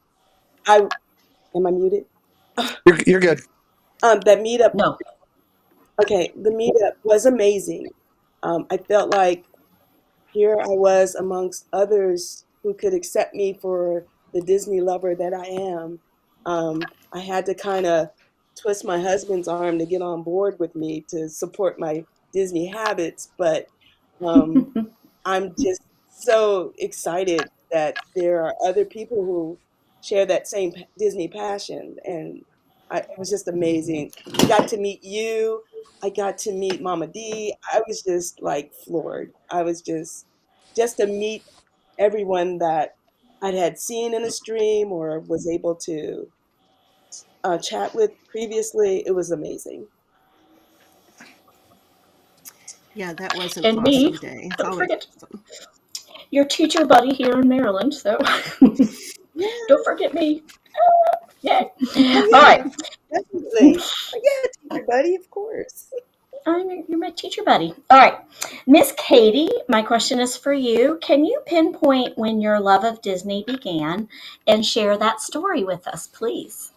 I am I muted? You're good. That meetup, no. okay, the meetup was amazing. I felt like here I was amongst others who could accept me for the Disney lover that I am. I had to kind of twist my husband's arm to get on board with me to support my Disney habits, but um, I'm just so excited that there are other people who share that same Disney passion, and it was just amazing. I got to meet you. I got to meet Mama D. I was just like floored. I was just to meet everyone that I had seen in a stream or was able to chat with previously. It was amazing. Yeah, that was an And me, awesome day. don't Always forget, awesome. your teacher buddy here in Maryland. So Yeah. don't forget me. Yay. Oh All yeah. right. Definitely. Yeah, teacher buddy, of course. You're my teacher buddy. All right. Miss Katie, my question is for you. Can you pinpoint when your love of Disney began and share that story with us, please?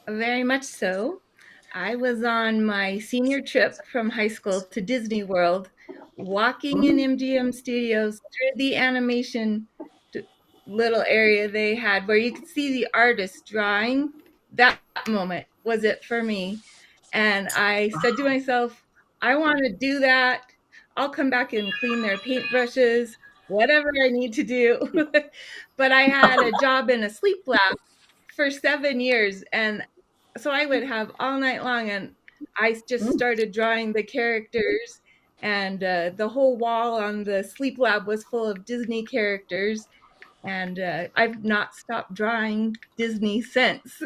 Very much so. I was on my senior trip from high school to Disney World, walking in MGM Studios through the animation little area they had where you could see the artist drawing. That moment was it for me. And I said to myself, I want to do that. I'll come back and clean their paintbrushes, whatever I need to do. But I had a job in a sleep lab for 7 years, and so I would have all night long, and I just started drawing the characters, and the whole wall on the sleep lab was full of Disney characters, and I've not stopped drawing Disney since.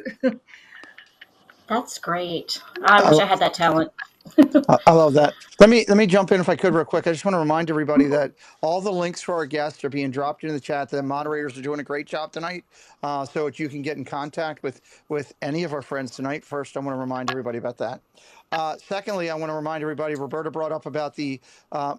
That's great. I wish I had that talent. I love that. Let me jump in if I could real quick. I just want to remind everybody that all the links for our guests are being dropped into the chat. The moderators are doing a great job tonight, so that you can get in contact with any of our friends tonight. First, I want to remind everybody about that. Secondly, I want to remind everybody. Roberta brought up about the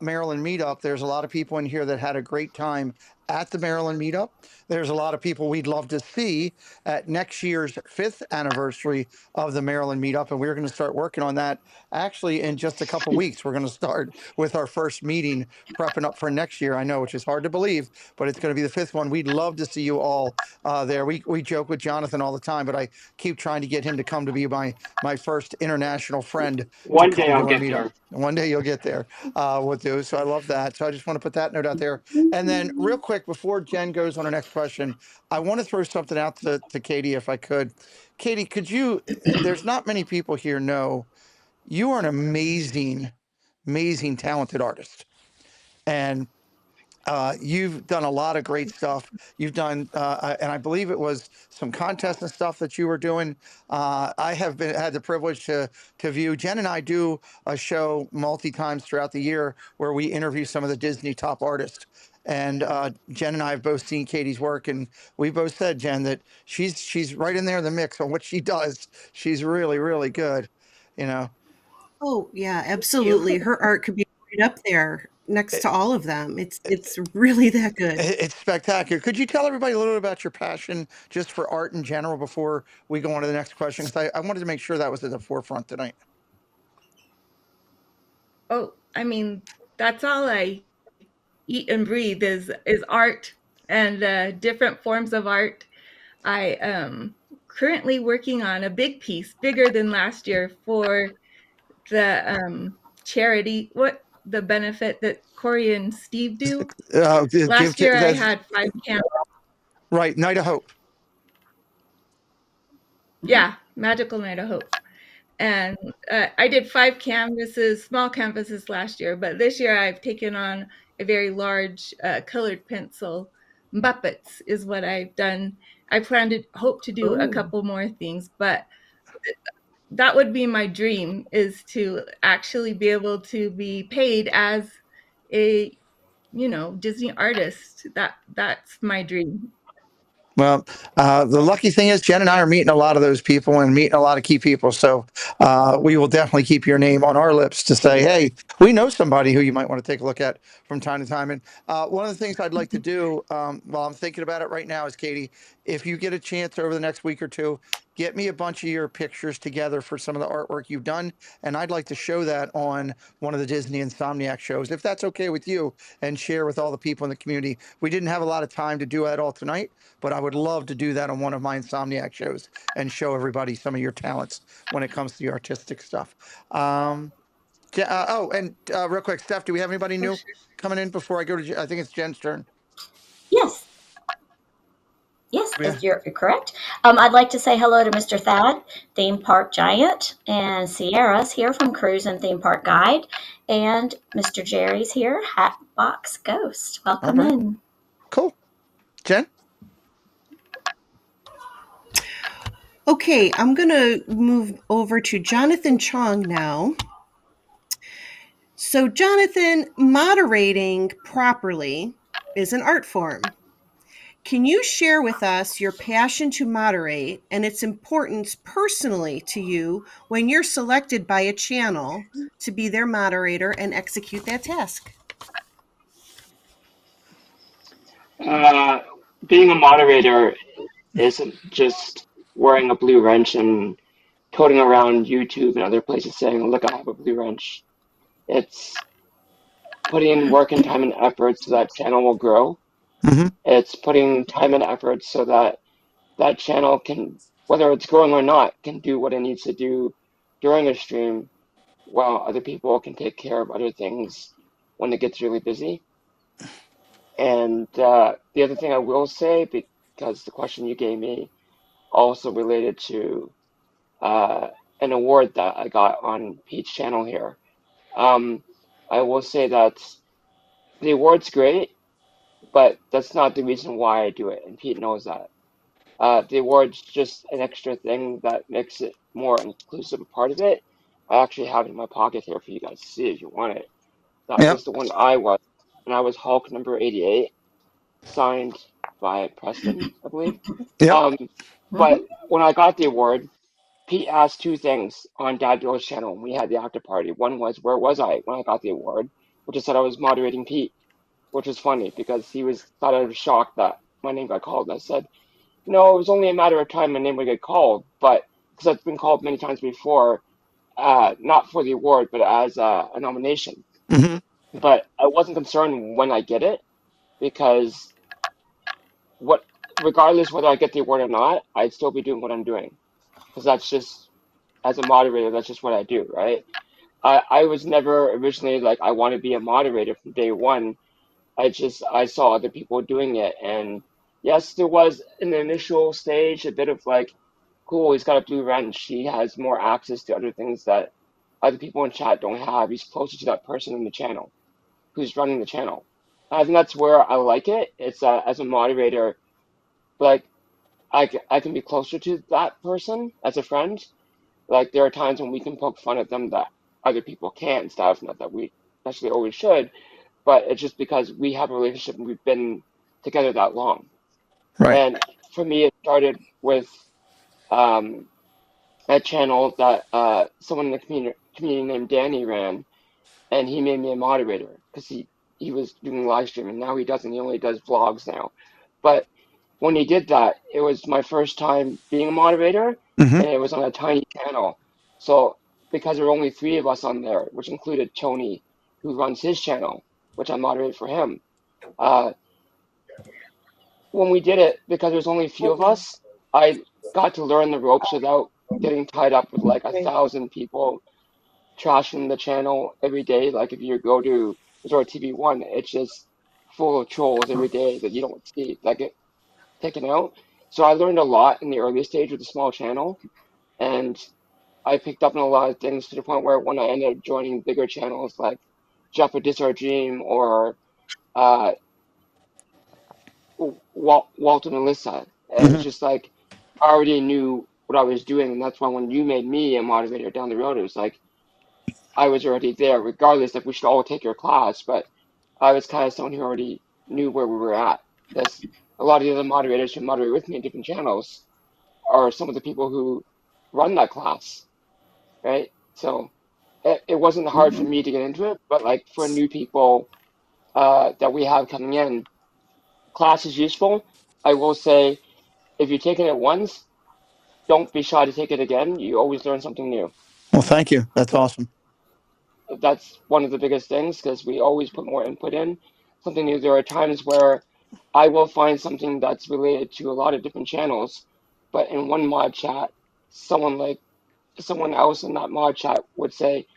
Maryland meetup. There's a lot of people in here that had a great time at the Maryland meetup. There's a lot of people we'd love to see at next year's 5th anniversary of the Maryland meetup, and we're going to start working on that actually in just a couple weeks. We're going to start with our first meeting, prepping up for next year. I know, which is hard to believe, but it's going to be the 5th one. We'd love to see you all there. We joke with Jonathan all the time, but I keep trying to get him to come to be my first international friend to One day come I'll to our get meetup. there. One day you'll get there. We'll do. So I love that. So I just want to put that note out there. And then real quick, before Jen goes on her next question, I want to throw something out to Katie, if I could. Katie, could you, there's not many people here know you are an amazing, amazing, talented artist. And you've done a lot of great stuff. You've done, and I believe it was some contests and stuff that you were doing. I have had the privilege to view. Jen and I do a show multi times throughout the year where we interview some of the Disney top artists. And Jen and I have both seen Katie's work, and we both said, Jen, that she's right in there in the mix on what she does. She's really, really good. You know. Oh, yeah, Thank you. absolutely. Her art could be right up there. next It, to all of them. It's really that good. it's spectacular. Could you tell everybody a little bit about your passion just for art in general before we go on to the next question? Because I wanted to make sure that was at the forefront tonight. Oh, I mean, that's all I eat and breathe is art and different forms of art. I am currently working on a big piece, bigger than last year, for the charity, what the benefit that Corey and Steve do. Last year I That's had 5 right. Night of Hope. yeah, Magical Night of Hope. And I did 5 canvases, small canvases last year, but this year I've taken on a very large colored pencil. Muppets is what I've done. I plan to hope to do a Oh. couple more things, but that would be my dream, is to actually be able to be paid as a Disney artist. That's my dream. Well, the lucky thing is Jen and I are meeting a lot of those people and meeting a lot of key people. So we will definitely keep your name on our lips to say, hey, we know somebody who you might want to take a look at from time to time. And one of the things I'd like to do while I'm thinking about it right now is, Katie, if you get a chance over the next week or two, get me a bunch of your pictures together for some of the artwork you've done. And I'd like to show that on one of the Disney Insomniac shows, if that's okay with you, and share with all the people in the community. We didn't have a lot of time to do that all tonight, but I would love to do that on one of my Insomniac shows and show everybody some of your talents when it comes to the artistic stuff. And real quick, Steph, do we have anybody Oh, new sure. coming in before I go to? I think it's Jen's turn. Yes. Yes, Yeah. you're correct. I'd like to say hello to Mr. Thad, Theme Park Giant, and Sierra's here from Cruise and Theme Park Guide, and Mr. Jerry's here, Hatbox Ghost. All Welcome right. in. Cool. Jen. Okay, I'm going to move over to Jonathan Chong now. So, Jonathan, moderating properly is an art form. Can you share with us your passion to moderate and its importance personally to you when you're selected by a channel to be their moderator and execute that task? Uh, Being a moderator isn't just wearing a blue wrench and toting around YouTube and other places saying, "Look, I have a blue wrench." It's putting in work and time and effort so that channel will grow. Mm-hmm. It's putting time and effort so that that channel can, whether it's growing or not, can do what it needs to do during a stream while other people can take care of other things when it gets really busy. And the other thing I will say, because the question you gave me also related to an award that I got on Pete's channel here. I will say that the award's great, but that's not the reason why I do it, and Pete knows that. The award's just an extra thing that makes it more inclusive a part of it. I actually have it in my pocket here for you guys to see if you want it. That Yep. was the one I was, and I was Hulk number 88, signed by Preston, I believe. Yep. Um, but Mhm. when I got the award, Pete asked two things on Dad Joe's channel when we had the after party. One was, where was I when I got the award? Which I said I was moderating Pete, which was funny because he was thought I was shocked that my name got called. And I said, no, it was only a matter of time my name would get called, but because I've been called many times before, not for the award, but as a nomination. Mm-hmm. But I wasn't concerned when I get it because what, regardless whether I get the award or not, I'd still be doing what I'm doing because that's just, as a moderator, that's just what I do, right? I was never originally like I want to be a moderator from day one. I saw other people doing it, and yes, there was in the initial stage a bit of like, cool, he's got a blue wrench. He has more access to other things that other people in chat don't have. He's closer to that person in the channel who's running the channel. I think that's where I like it. It's as a moderator, like I can be closer to that person as a friend. Like there are times when we can poke fun at them that other people can't and stuff, not that we necessarily always should, but it's just because we have a relationship and we've been together that long. Right. And for me, it started with um, a channel that someone in the community named Danny ran, and he made me a moderator because he was doing live streaming. Now he doesn't. He only does vlogs now. But when he did that, it was my first time being a moderator, Hmm. and it was on a tiny channel. So because there were only three of us on there, which included Tony, who runs his channel, which I moderated for him. Uh, when we did it, because there's only a few of us, I got to learn the ropes without getting tied up with like 1,000 people trashing the channel every day. Like if you go to Resort TV One, it's just full of trolls every day that you don't see that get taken out. So I learned a lot in the early stage with a small channel, and I picked up on a lot of things to the point where when I ended up joining bigger channels like Jeff with This Our Dream or uh, Walt and Alyssa, it was Hmm. just like I already knew what I was doing, and that's why when you made me a moderator down the road, it was like I was already there, regardless. Like we should all take your class, but I was kind of someone who already knew where we were at. Because a lot of the other moderators who moderate with me in different channels are some of the people who run that class, right? So it wasn't hard for me to get into it, but like for new people that we have coming in, class is useful. I will say, if you're taking it once, don't be shy to take it again. You always learn something new. Well, thank you. That's So awesome. that's one of the biggest things because we always put more input in something new. There are times where I will find something that's related to a lot of different channels, but in one mod chat, someone else in that mod chat would say,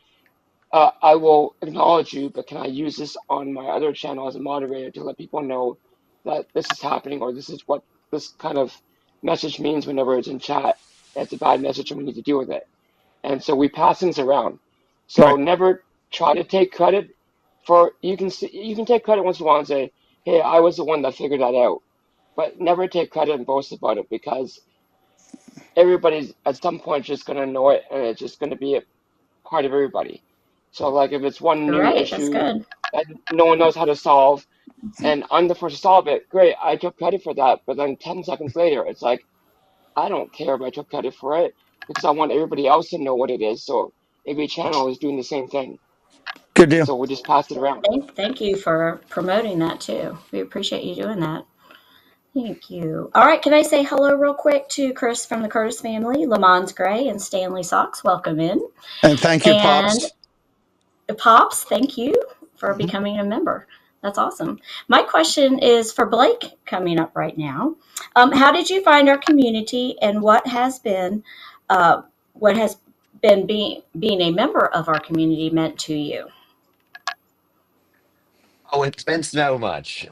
I will acknowledge you, but can I use this on my other channel as a moderator to let people know that this is happening or this is what this kind of message means whenever it's in chat? It's a bad message and we need to deal with it. And so we pass things around. So Right. never try to take credit for you can take credit once in a while and say, "Hey, I was the one that figured that out," but never take credit and boast about it because everybody's at some point just going to know it and it's just going to be a part of everybody. So like if it's one You're new right. That's issue good. that no one knows how to solve and I'm the first to solve it, great, I took credit for that. But then 10 seconds later, it's like I don't care if I took credit for it because I want everybody else to know what it is. So every channel is doing the same thing. Good deal. So we just pass it around. Thank you for promoting that too. We appreciate you doing that. Thank you. All right, can I say hello real quick to Chris from the Curtis family, Lamons Gray, and Stanley Socks? Welcome in. And thank you, And Pops. Pops, thank you for Mhm. becoming a member. That's awesome. My question is for Blake coming up right now. How did you find our community, and uh, what has been being a member of our community meant to you? Oh, it's been so much.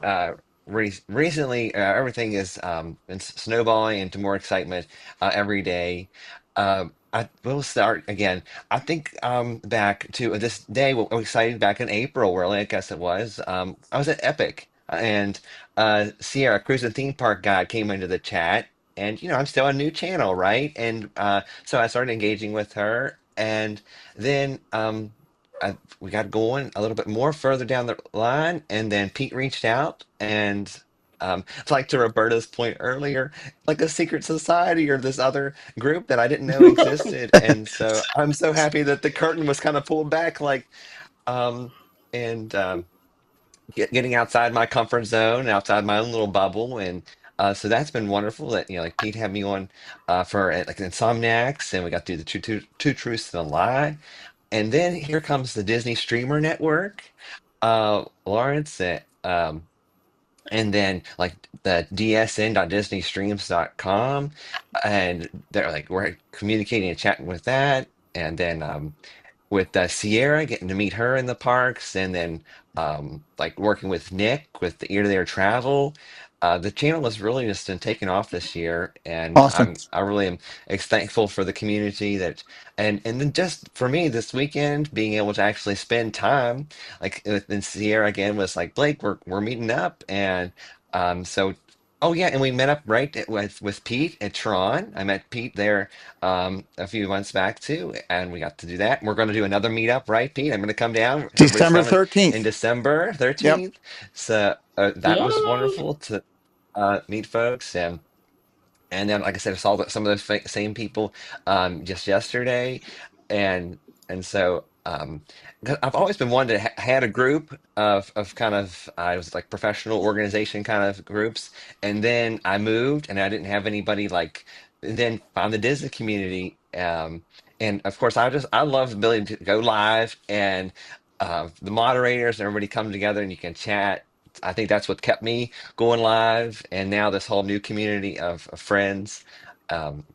Recently, everything is been snowballing into more excitement every day. I will start again. I think back to this day, what was exciting back in April, really, I guess it was. I was at Epic, and Sierra Cruise and Theme Park Guide came into the chat, and I'm still a new channel, right? And so I started engaging with her, and then we got going a little bit more further down the line, and then Pete reached out, and it's like to Roberta's point earlier, like a secret society or this other group that I didn't know existed, and so I'm so happy that the curtain was kind of pulled back, like um, and getting outside my comfort zone, outside my own little bubble, and so that's been wonderful. That like Pete had me on for like Insomniacs, and we got to do the two truths and a lie. And then here comes the Disney Streamer Network, Lawrence, and then like the dsn.disneystreams.com, and they're like we're communicating and chatting with that, and then with Sierra, getting to meet her in the parks, and then like working with Nick with the Ear to Their Travel. The channel has really just been taking off this year, and Awesome. I really am thankful for the community that, and then just for me this weekend being able to actually spend time like and Sierra again was like Blake, we're meeting up, and so. Oh yeah, and we met up with Pete at Tron. I met Pete there a few months back too, and we got to do that. We're going to do another meetup, right, Pete? I'm going to come down February December 7th in 13th. December Yep. 13th. So that was Yay! wonderful to meet folks, and then like I said, I saw some of those same people just yesterday, and and so um, 'cause I've always been one that had a group of kind of I was like professional organization kind of groups, and then I moved and I didn't have anybody like. And then found the Disney community, and of course I love the ability to go live and the moderators and everybody come together and you can chat. I think that's what kept me going live, and now this whole new community of friends.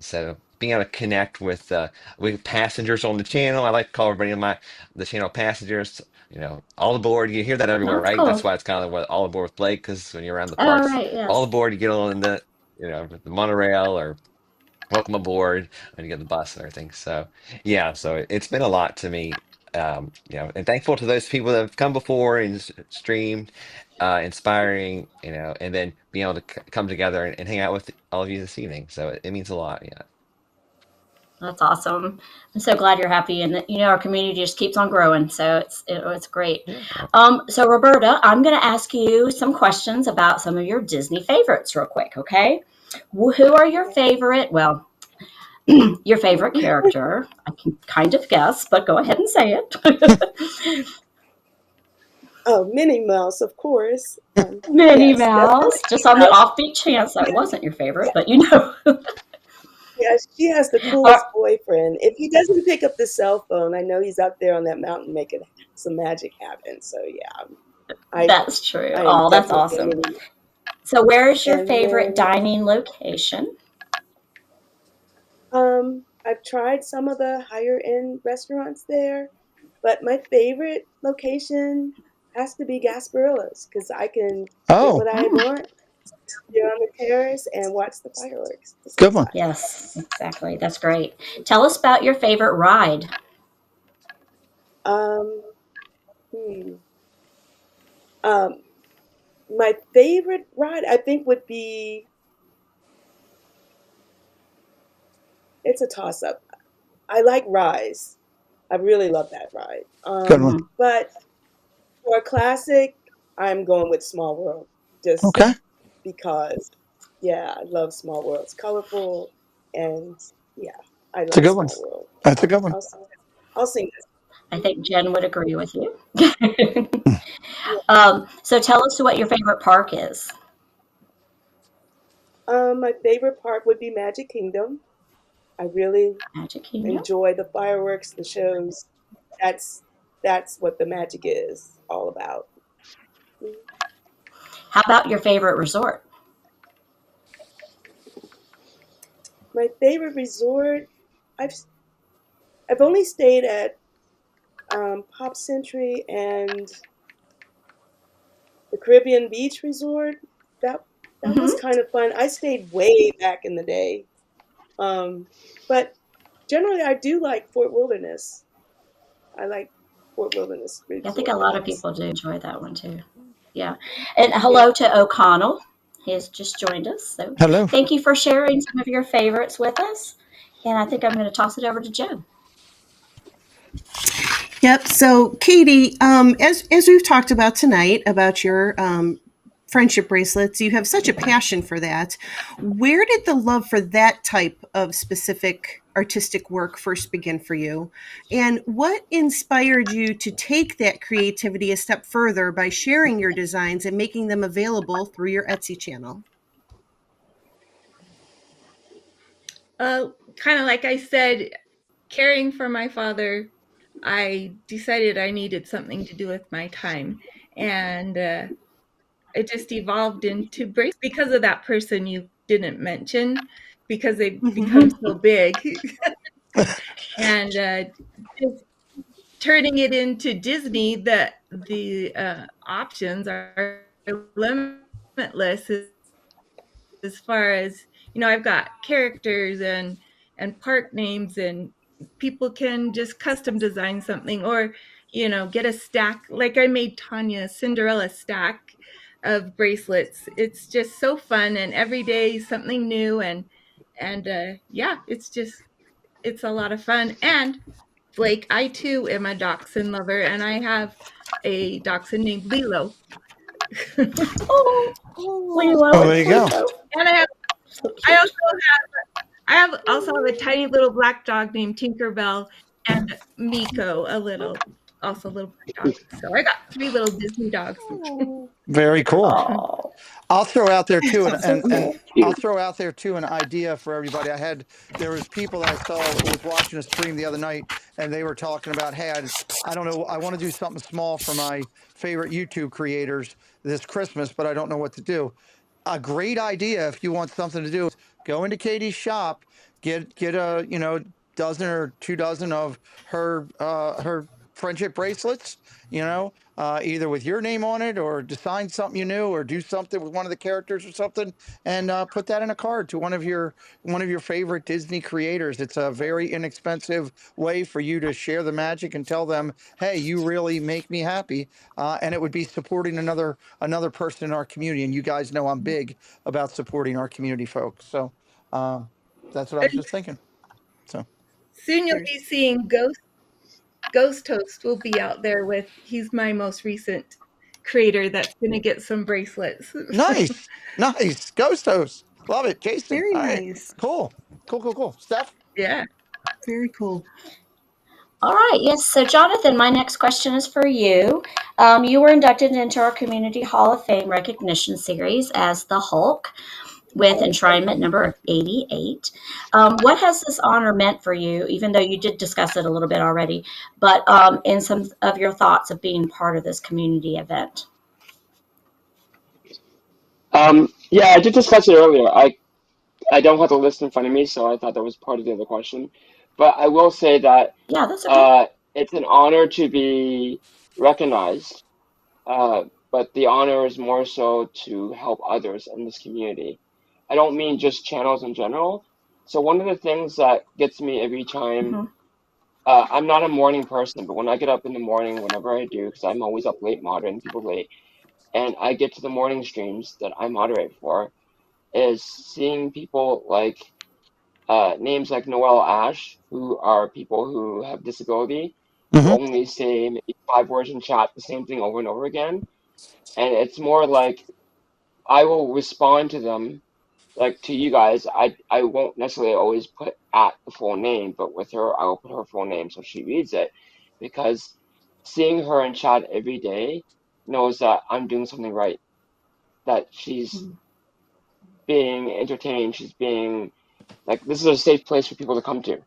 So being able to connect with passengers on the channel. I like to call everybody on the channel passengers. All aboard. You hear that everywhere, That's right? That's cool. why it's kind of what all aboard with Blake, because when you're around the Oh, parks, right. all Yes. aboard, you get on the monorail or welcome aboard when you get on the bus and everything. So yeah, so it's been a lot to me. And thankful to those people that have come before and streamed, inspiring, and then being able to come together and hang out with all of you this evening. So it means a lot. Yeah. That's awesome. I'm so glad you're happy, and that, our community just keeps on growing. So it's great. Yeah. So Roberta, I'm going to ask you some questions about some of your Disney favorites, real quick. Okay, who are your favorite? Well, your favorite character? I can kind of guess, but go ahead and say it. Oh, Minnie Mouse, of course. Minnie Yes, definitely Mouse. Just Minnie on the Mouse. offbeat chance that wasn't your favorite, Yeah, but you know. yeah, she has the Uh, coolest boyfriend. If he doesn't pick up the cell phone, I know he's out there on that mountain making some magic happen. So yeah, I that's true. I am Oh, that's definitely a awesome. Minnie. So, where is your And favorite then dining location? I've tried some of the higher end restaurants there, but my favorite location has to be Gasparilla's because I can get Oh, what I Mm, want here on the terrace and watch the fireworks just good one. outside. yes, exactly. That's great. Tell us about your favorite ride. Um, hmm. Um, my favorite ride I think would be it's a toss up. I like Rise. I really love that ride. Good one. Mhm. But for a classic, I'm going with Small World just Okay. because, yeah, I love Small World. It's colorful, and yeah, I It's a like good one. Small World. That's a good one. I'll, I'll sing this. I think Jen would agree with you. Hmm. Yeah. So, tell us what your favorite park is. My favorite park would be Magic Kingdom. I really Magic Kingdom. enjoy the fireworks, the shows. That's that's what the magic is all about. Mhm. How about your favorite resort? My favorite resort, I've I've only stayed at Pop Century and the Caribbean Beach Resort. That that was Hmm. kind of fun. I stayed way back in the day, but generally I do like Fort Wilderness. I like Fort Wilderness I think Resort a the lot of best. people do enjoy that one too. Yeah. And Yeah. hello to O'Connell. He has just joined us. So, Hello. thank you for sharing some of your favorites with us. And I think I'm going to toss it over to Joe. Yep. So, Katie, as we've talked about tonight about your friendship bracelets, you have such a passion for that. Where did the love for that type of specific artistic work first begin for you? And what inspired you to take that creativity a step further by sharing your designs and making them available through your Etsy channel? Kind of like I said, caring for my father, I decided I needed something to do with my time. And it just evolved into brace because of that person you didn't mention, because they become Mhm. so big. And just turning it into Disney, the options are limitless as far as I've got characters and park names, and people can just custom design something, or get a stack. Like I made Tanya Cinderella stack of bracelets. It's just so fun, and every day something new, and yeah, it's a lot of fun. And Blake, I too am a dachshund lover, and I have a dachshund named Lilo. Oh, Oh, Lilo. there you go. And So I cute. also I have also have a tiny little black dog named Tinkerbell, and Miko, also a little dog. So I got 3 little Disney dogs. Oh, Very cool. Oh, I'll throw out there too, that's so and cool. I'll throw out there too an idea for everybody. There was people that I saw was watching a stream the other night, and they were talking about, hey, I don't know, I want to do something small for my favorite YouTube creators this Christmas, but I don't know what to do. A great idea if you want something to do is go into Katie's shop, get a dozen or 2 dozen of her friendship bracelets, either with your name on it or design something new or do something with one of the characters or something, and put that in a card to one of your favorite Disney creators. It's a very inexpensive way for you to share the magic and tell them, hey, you really make me happy, and it would be supporting another person in our community. And you guys know I'm big about supporting our community folks, so that's what I was And just thinking. So soon you'll there's be seeing Ghost Toast will be out there he's my most recent creator that's gonna get some bracelets. nice ghost host, love it, Jason. very All right, nice. cool. Steph. Yeah. Very cool. All right, yes. So, Jonathan, my next question is for you. You were inducted into our Community Hall of Fame recognition series as the Hulk with enshrinement number 88. What has this honor meant for you, even though you did discuss it a little bit already, but in some of your thoughts of being part of this community event? Yeah, I did discuss it earlier. I don't have the list in front of me, so I thought that was part of the other question. But I will say that Yeah, that's okay. it's an honor to be recognized, but the honor is more so to help others in this community. I don't mean just channels in general. So one of the things that gets me every time, Hmm. I'm not a morning person, but when I get up in the morning, whenever I do, because I'm always up late moderating people late, and I get to the morning streams that I moderate for, is seeing people like names like Noel Ash, who are people who have disability, who Hmm. only say maybe 5 words in chat, the same thing over and over again. And it's more like I will respond to them, like to you guys. I won't necessarily always put at the full name, but with her, I will put her full name so she reads it, because seeing her in chat every day knows that I'm doing something right, that she's being entertained, she's being like, this is a safe place for people to come to.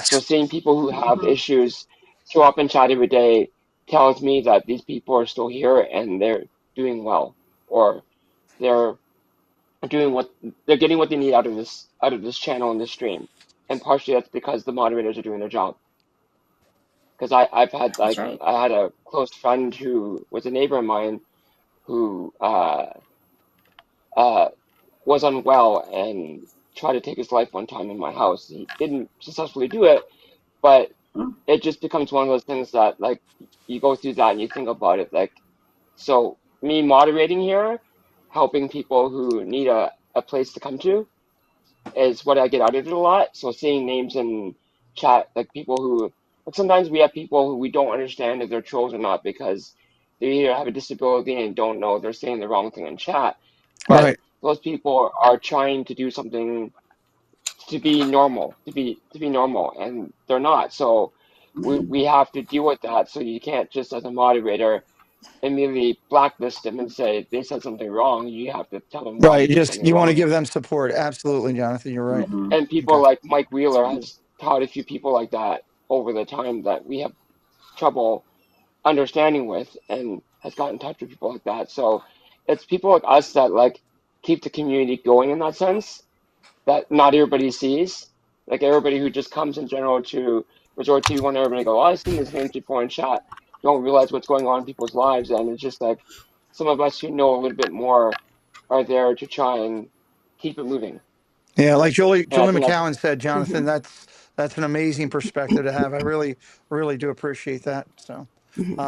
So Yes. seeing people who have issues show up in chat every day tells me that these people are still here and they're doing well, or they're doing what they're getting what they need out of this channel and this stream. And partially that's because the moderators are doing their job. Because I've had That's like right. I had a close friend who was a neighbor of mine who uh, was unwell and tried to take his life one time in my house. He didn't successfully do it, but Mm. it just becomes one of those things that like you go through that and you think about it, like, so me moderating here, helping people who need a place to come to, is what I get out of it a lot. So seeing names in chat, like people who, like sometimes we have people who we don't understand if they're trolls or not, because they either have a disability and don't know they're saying the wrong thing in chat, but Right. those people are trying to do something to be normal, to be normal, and they're not. So we have to deal with that. So you can't just, as a moderator, immediately blacklist them and say they said something wrong. You have to tell them why Right. they did Just something you want to wrong. give them support. Absolutely, Jonathan. You're right. Hmm. And people Okay. like Mike Wheeler has taught a few people like that over the time that we have trouble understanding with, and has got in touch with people like that. So it's people like us that like keep the community going in that sense, that not everybody sees. Like everybody who just comes in general to Resort to, want everybody to go, oh, I've seen this name before in chat, don't realize what's going on in people's lives. And it's just like some of us who know a little bit more are there to try and keep it moving. Yeah, like And I Julie think that's, McCowan said, Jonathan, that's an amazing perspective to have. I really do appreciate that. So,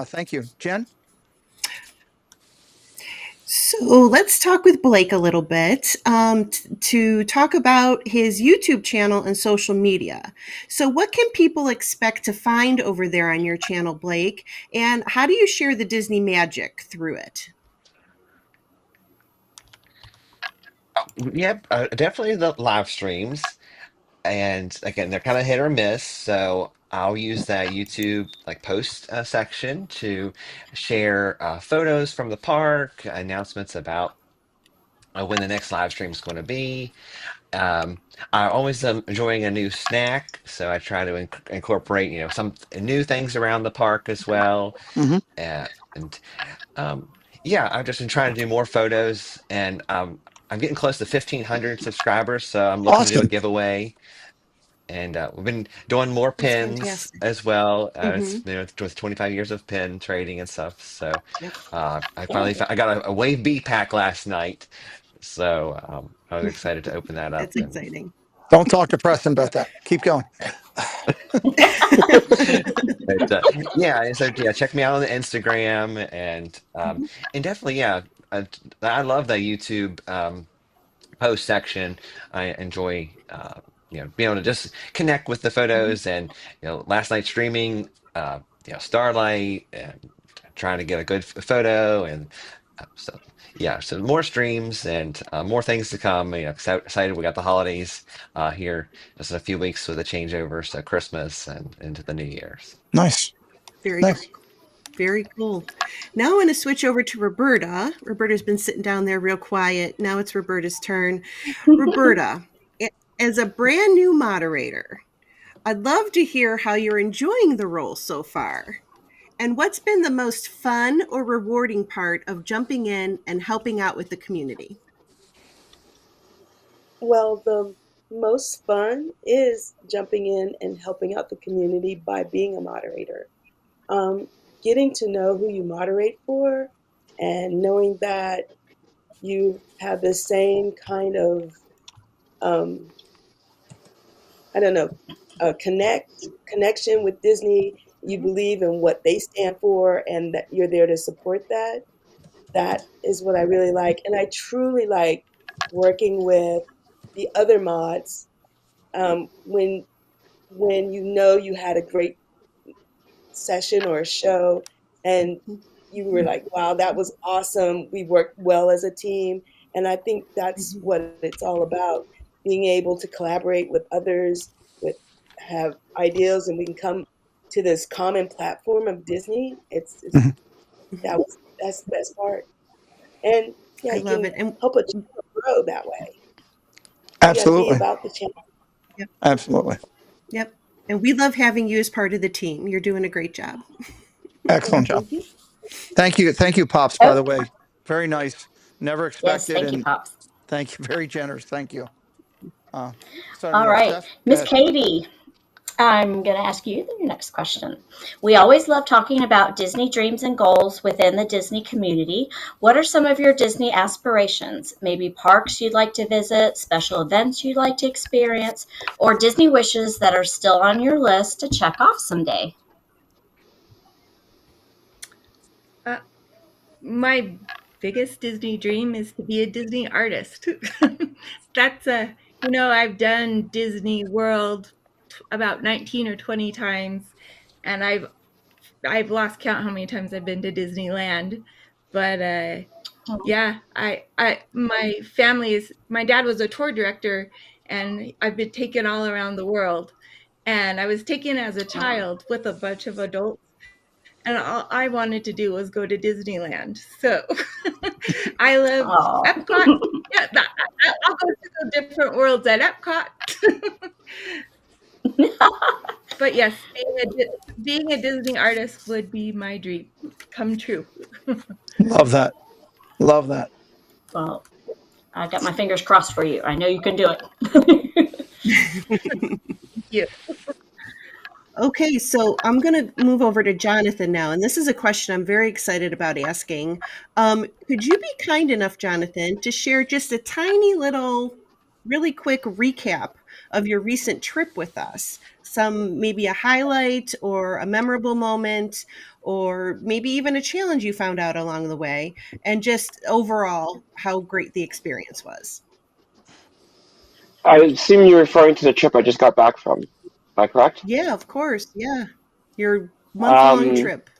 thank you, Jen. So let's talk with Blake a little bit to talk about his YouTube channel and social media. So, what can people expect to find over there on your channel, Blake? And how do you share the Disney magic through it? Yep, definitely the live streams. and again, they're kind of hit or miss. So I'll use that YouTube like post section to share photos from the park, announcements about when the next live stream is going to be. I always am enjoying a new snack, so I try to incorporate, some new things around the park as well. Hmm. And yeah, I've just been trying to do more photos, and I'm getting close to 1,500 subscribers, so I'm looking to do a Awesome. giveaway. And we've been doing more That's pins fantastic. as well. Mm-hmm. It's with 25 years of pin trading and stuff. So Yep. I finally Yeah. I got a Wave B pack last night, so I was excited to open that up. That's And exciting. Don't talk to Preston about that. Keep going. but yeah, and so yeah, check me out on the Instagram and definitely I, I love the YouTube post section. I enjoy being able to just connect with the Mhm. photos and last night streaming starlight and trying to get a good photo and so yeah, so more streams and more things to come. Excited, we got the holidays here just in a few weeks with a changeover, so Christmas and into the New Year's. Nice. Very, Nice. very cool. Now I want to switch over to Roberta. Roberta's been sitting down there real quiet. Now it's Roberta's turn. Roberta, as a brand new moderator, I'd love to hear how you're enjoying the role so far. And what's been the most fun or rewarding part of jumping in and helping out with the community? Well, the most fun is jumping in and helping out the community by being a moderator. Um, Getting to know who you moderate for and knowing that you have the same kind of, um, I don't know, connection with Disney. You believe in what they stand for and that you're there to support that. That is what I really like. And I truly like working with the other mods, when you know you had a great session or a show and you were like, wow, that was awesome. We worked well as a team. And I think that's Mhm. what it's all about, being able to collaborate with others, with have ideas, and we can come to this common platform of Disney. It's Mhm. that's the best part. And yeah, I you love can it. And help a channel grow that way. You got to be Absolutely. about the channel. yep, Absolutely. yep. And we love having you as part of the team. You're doing a great job. Excellent job. Thank you. Thank you. Thank you, Pops, by Oh, the way. Very nice. Never yes. expected. Thank you, And Pops. thank you. Very generous. Thank you. Starting All with right. Steph. Go Miss ahead. Katie, I'm going to ask you the next question. We always love talking about Disney dreams and goals within the Disney community. What are some of your Disney aspirations? Maybe parks you'd like to visit, special events you'd like to experience, or Disney wishes that are still on your list to check off someday? Uh, my biggest Disney dream is to be a Disney artist. That's I've done Disney World about 19 or 20 times, and I've lost count how many times I've been to Disneyland. But yeah, my dad was a tour director, and I've been taken all around the world. And I was taken as a Oh, child with a bunch of adults, and all I wanted to do was go to Disneyland. So I love oh. Epcot. Yeah, I'll go to the different worlds at Epcot. But yes, being a Disney artist would be my dream come true. Love that. Love that. Well, I got my fingers crossed for you. I know you can do it. Thank you. Okay, so I'm going to move over to Jonathan now, and this is a question I'm very excited about asking. Could you be kind enough, Jonathan, to share just a tiny little, really quick recap of your recent trip with us? Some maybe a highlight or a memorable moment, or maybe even a challenge you found out along the way, and just overall how great the experience was. I assume you're referring to the trip I just got back from. Am I correct? Yeah, of course. Yeah. Your month-long Um, trip.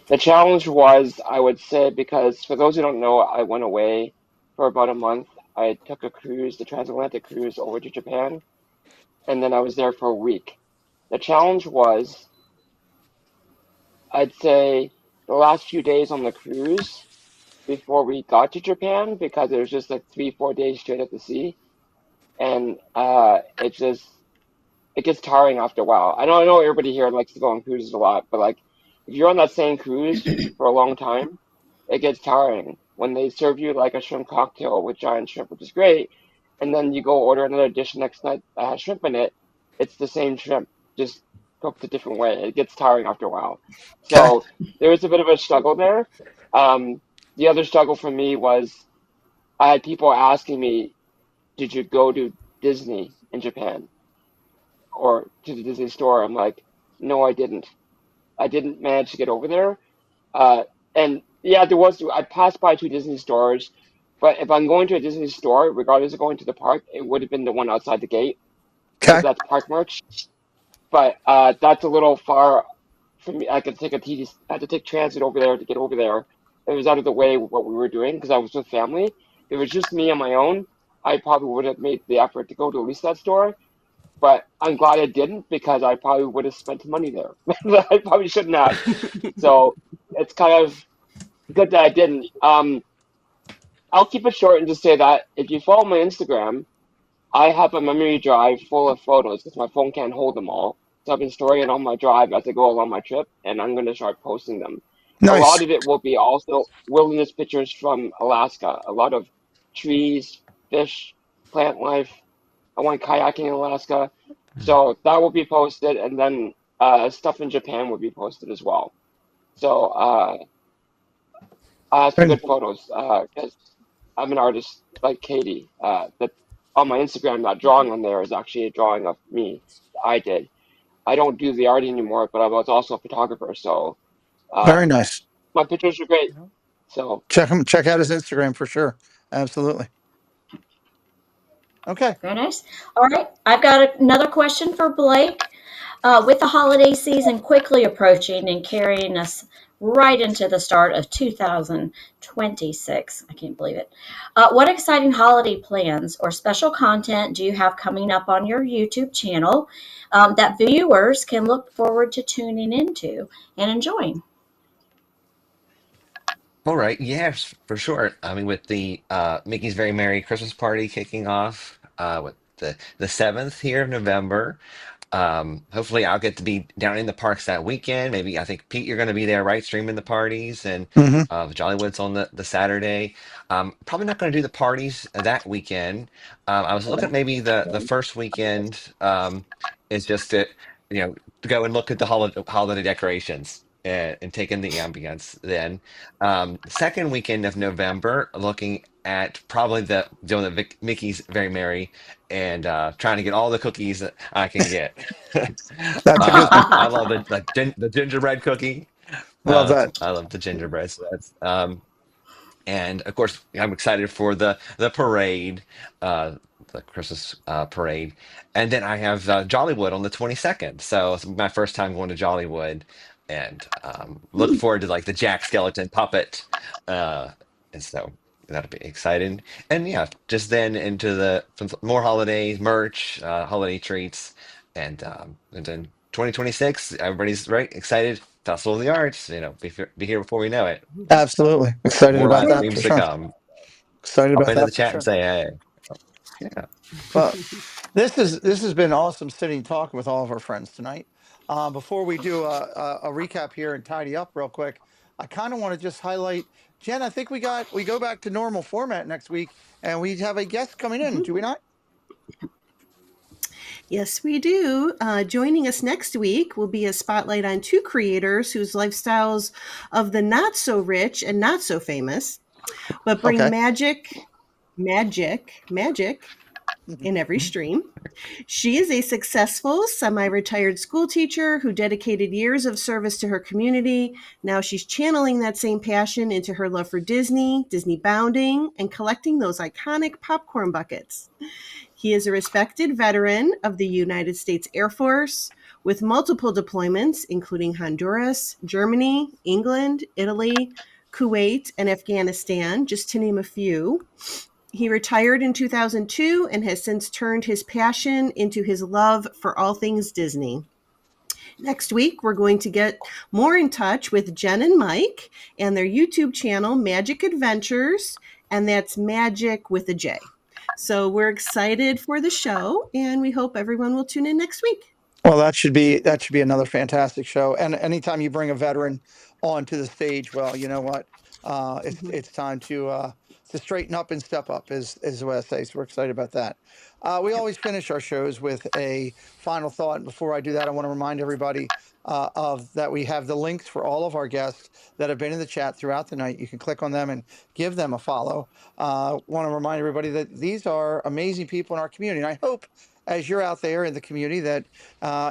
the challenge was, I would say, because for those who don't know, I went away for about a month. I took a cruise, the transatlantic cruise over to Japan. and then I was there for a week. The challenge was, I'd say, the last few days on the cruise before we got to Japan, because it was just like 3, 4 days straight at the sea, and it gets tiring after a while. I know everybody here likes to go on cruises a lot, but like if you're on that same cruise for a long time, it gets tiring. When they serve you like a shrimp cocktail with giant shrimp, which is great, and then you go order another dish next night that has shrimp in it, it's the same shrimp, just cooked a different way. It gets tiring after a while. Okay. So there was a bit of a struggle there. Um, the other struggle for me was I had people asking me, "Did you go to Disney in Japan?" or to the Disney store. I'm like, no, I didn't. I didn't manage to get over there. Uh, and yeah, I passed by 2 Disney stores, but if I'm going to a Disney store, regardless of going to the park, it would have been the one outside the gate because Okay. that's park merch. But that's a little far for me. I had to take transit over there to get over there. It was out of the way what we were doing because I was with family. If it was just me on my own, I probably would have made the effort to go to at least that store, but I'm glad I didn't because I probably would have spent money there that I probably shouldn't have. So it's kind of good that I didn't. I'll keep it short and just say that if you follow my Instagram, I have a memory drive full of photos because my phone can't hold them all. So I've been storing it on my drive as I go along my trip, and I'm going to start posting them. A lot Nice. of it will be also wilderness pictures from Alaska. A lot of trees, fish, plant life. I went kayaking in Alaska. So that will be posted, and then stuff in Japan will be posted as well. So I have some And good photos because I'm an artist like Katie. That on my Instagram, that drawing on there is actually a drawing of me that I did. I don't do the art anymore, but I was also a photographer, so uh, very nice. my pictures are great. So Check out his Instagram for sure. Absolutely. Okay. Very nice. All right, I've got another question for Blake. With the holiday season quickly approaching and carrying us right into the start of 2026, I can't believe it. What exciting holiday plans or special content do you have coming up on your YouTube channel that viewers can look forward to tuning into and enjoying? All right, yes, for sure. I mean, with the Mickey's Very Merry Christmas Party kicking off with the 7th here of November. Hopefully I'll get to be down in the parks that weekend. Maybe I think Pete, you're going to be there, right? Streaming the parties and Hmm. the Jollywood's on the Saturday. Probably not going to do the parties that weekend. I was looking at maybe the first weekend is just to go and look at the holiday decorations. And take in the ambience then. Second weekend of November, looking at probably doing the Mickey's Very Merry and trying to get all the cookies that I can get. That's a good one. I love the gingerbread cookie. Love that. I love the gingerbread. So that's and of course I'm excited for the parade, the Christmas parade, and then I have Jollywood on the 22nd. So it's my first time going to Jollywood, and look forward to like the Jack Skeleton puppet, uh, and so that'll be exciting. And yeah, just then into some more holidays, merch, holiday treats, and then 2026. Everybody's right excited. Festival of the Arts, be here before we know it. Absolutely. Excited More about live that for streams to sure. come. Excited Hop about into that the for chat and sure. say hey. Yeah. Well, this has been awesome sitting talking with all of our friends tonight. Before we do a recap here and tidy up real quick, I kind of want to just highlight Jen. I think we go back to normal format next week, and we have a guest coming in. Do we not? Yes, we do. Joining us next week will be a spotlight on 2 creators whose lifestyles of the not so rich and not so famous, but bring Okay. magic in every stream. She is a successful, semi retired school teacher who dedicated years of service to her community. Now she's channeling that same passion into her love for Disney, Disney bounding, and collecting those iconic popcorn buckets. He is a respected veteran of the United States Air Force with multiple deployments, including Honduras, Germany, England, Italy, Kuwait, and Afghanistan, just to name a few. He retired in 2002 and has since turned his passion into his love for all things Disney. Next week, we're going to get more in touch with Jen and Mike and their YouTube channel, Magic Adventures, and that's Magic with a J. So we're excited for the show, and we hope everyone will tune in next week. Well, that should be another fantastic show. And anytime you bring a veteran onto the stage, well, you know what? It's time to straighten up and step up, is the way I say. So we're excited about that. We always finish our shows with a final thought. And before I do that, I want to remind everybody of that we have the links for all of our guests that have been in the chat throughout the night. You can click on them and give them a follow. Want to remind everybody that these are amazing people in our community. And I hope as you're out there in the community that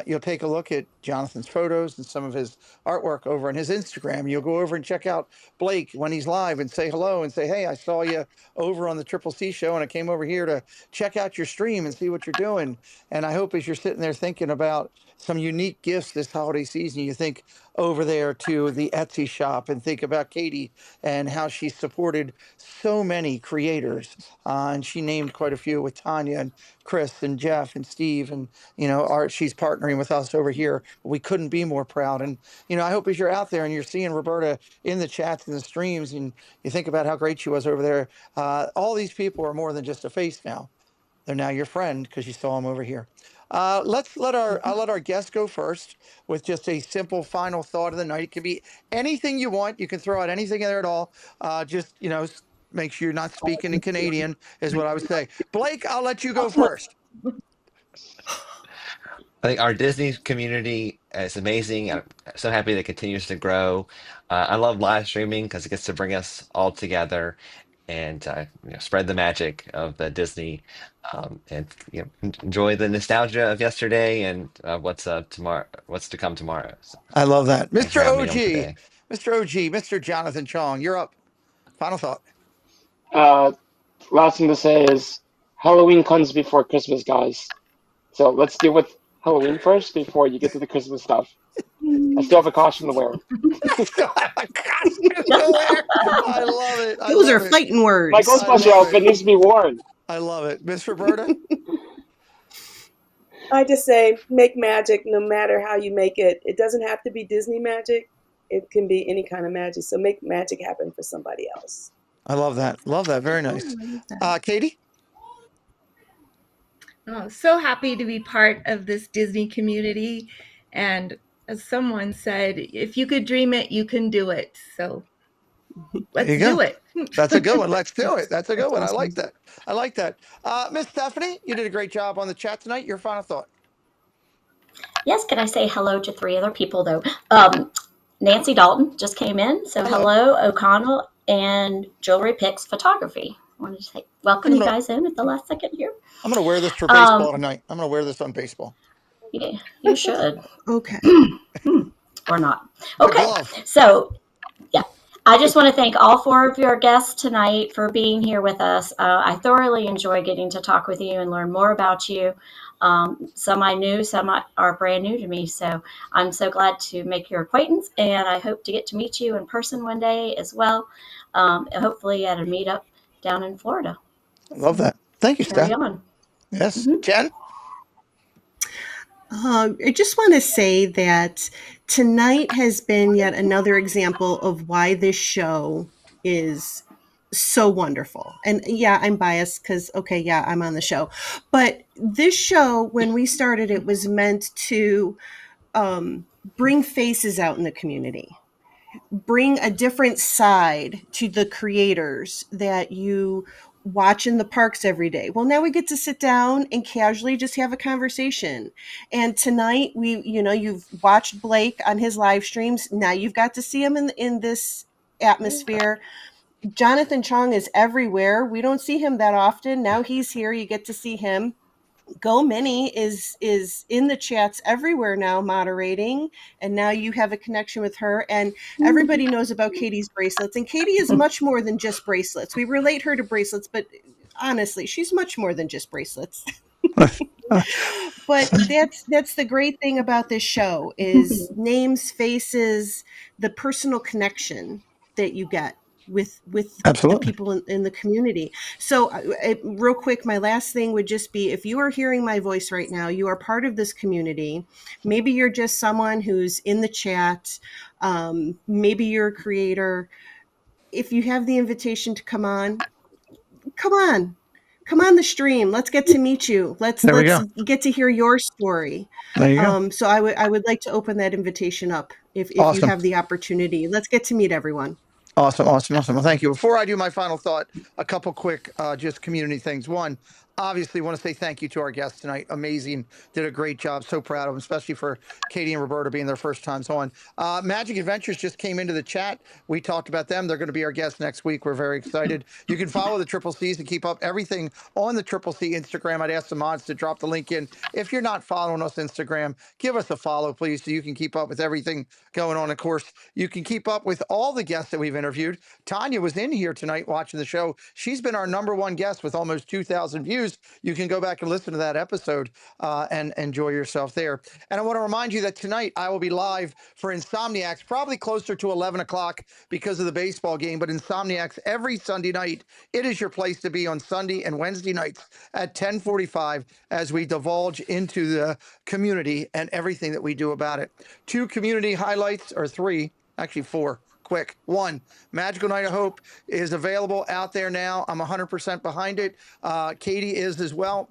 you'll take a look at Jonathan's photos and some of his artwork over on his Instagram. You'll go over and check out Blake when he's live and say hello and say, hey, I saw you over on the Triple C show and I came over here to check out your stream and see what you're doing. And I hope as you're sitting there thinking about some unique gifts this holiday season, you think over there to the Etsy shop and think about Katie and how she supported so many creators. And she named quite a few with Tanya and Chris and Jeff and Steve, and she's partnering with us over here. We couldn't be more proud. And I hope as you're out there and you're seeing Roberta in the chats and the streams, and you think about how great she was over there. All these people are more than just a face now; they're now your friend because you saw them over here. I'll let our guest go first with just a simple final thought of the night. It can be anything you want. You can throw out anything in there at all. Just make sure you're not speaking in Canadian, is what I would say. Blake, I'll let you go first. I think our Disney community is amazing. I'm so happy that it continues to grow. I love live streaming because it gets to bring us all together and spread the magic of the Disney and enjoy the nostalgia of yesterday and what's to come tomorrow. So, I love that. thanks for Mr. having me on OG, today. Mr. Jonathan Chong, you're up. Final thought. Last thing to say is Halloween comes before Christmas, guys. So let's deal with Halloween first before you get to the Christmas stuff. I still have a costume to wear. I still have a costume to wear. I love it. Those are fighting words. My Ghostbuster outfit needs to be worn. I love it. Miss Roberta? I just say make magic no matter how you make it. It doesn't have to be Disney magic. It can be any kind of magic. So make magic happen for somebody else. I love that. Love that. Very nice. Katie? Oh, so happy to be part of this Disney community. And as someone said, if you could dream it, you can do it. So let's do it. That's a good one. Let's do it. That's a good one. I like that. I like that. Miss Stephanie, you did a great job on the chat tonight. Your final thought. Yes, can I say hello to three other people, though? Nancy Dalton just came in. So hello O'Connell and Jewelry Picks Photography. I wanted to say welcome you guys in at the last second here. I'm going to wear this for baseball tonight. I'm going to wear this on baseball. Yeah, you should. Okay. Or not. Okay. So, yeah. I just want to thank all four of your guests tonight for being here with us. I thoroughly enjoy getting to talk with you and learn more about you. Some I knew, some are brand new to me. So I'm so glad to make your acquaintance, and I hope to get to meet you in person one day as well. Hopefully at a meetup down in Florida. I love that. Thank you, Steph. Carry on. Yes. Jen? I just want to say that tonight has been yet another example of why this show is so wonderful. And yeah, I'm biased because, I'm on the show. But this show, when we started, it was meant to bring faces out in the community, bring a different side to the creators that you watch in the parks every day. Well, now we get to sit down and casually just have a conversation. And tonight you've watched Blake on his live streams. Now you've got to see him in this atmosphere. Jonathan Chong is everywhere. We don't see him that often. Now he's here. You get to see him. Go Minnie is in the chats everywhere now, moderating, and now you have a connection with her. And everybody knows about Katie's bracelets, and Katie is much more than just bracelets. We relate her to bracelets, but honestly, she's much more than just bracelets. But that's the great thing about this show is names, faces, the personal connection that you get with the Absolutely. people in the community. So real quick, my last thing would just be, if you are hearing my voice right now, you are part of this community. Maybe you're just someone who's in the chat. Maybe you're a creator. If you have the invitation to come on, come on the stream. Let's get to meet you. There we Let's go. get to hear your story. There you go. So I would like to open that invitation up if you Awesome. have the opportunity. Let's get to meet everyone. Awesome. Well, thank you. Before I do my final thought, a couple quick just community things. One, obviously, want to say thank you to our guests tonight. Amazing. Did a great job. So proud of them, especially for Katie and Roberta being their first times on. Magic Adventures just came into the chat. We talked about them. They're going to be our guests next week. We're very excited. You can follow the Triple C's and keep up everything on the Triple C Instagram. I'd ask the mods to drop the link in. If you're not following us Instagram, give us a follow, please, so you can keep up with everything going on. Of course, you can keep up with all the guests that we've interviewed. Tanya was in here tonight watching the show. She's been our #1 guest with almost 2,000 views. You can go back and listen to that episode and enjoy yourself there. And I want to remind you that tonight I will be live for Insomniacs, probably closer to 11 o'clock because of the baseball game. But Insomniacs every Sunday night, it is your place to be on Sunday and Wednesday nights at 10:45 as we divulge into the community and everything that we do about it. 2 community highlights, or 3, actually 4. Quick. 1, Magical Night of Hope is available out there now. I'm 100% behind it. Katie is as well.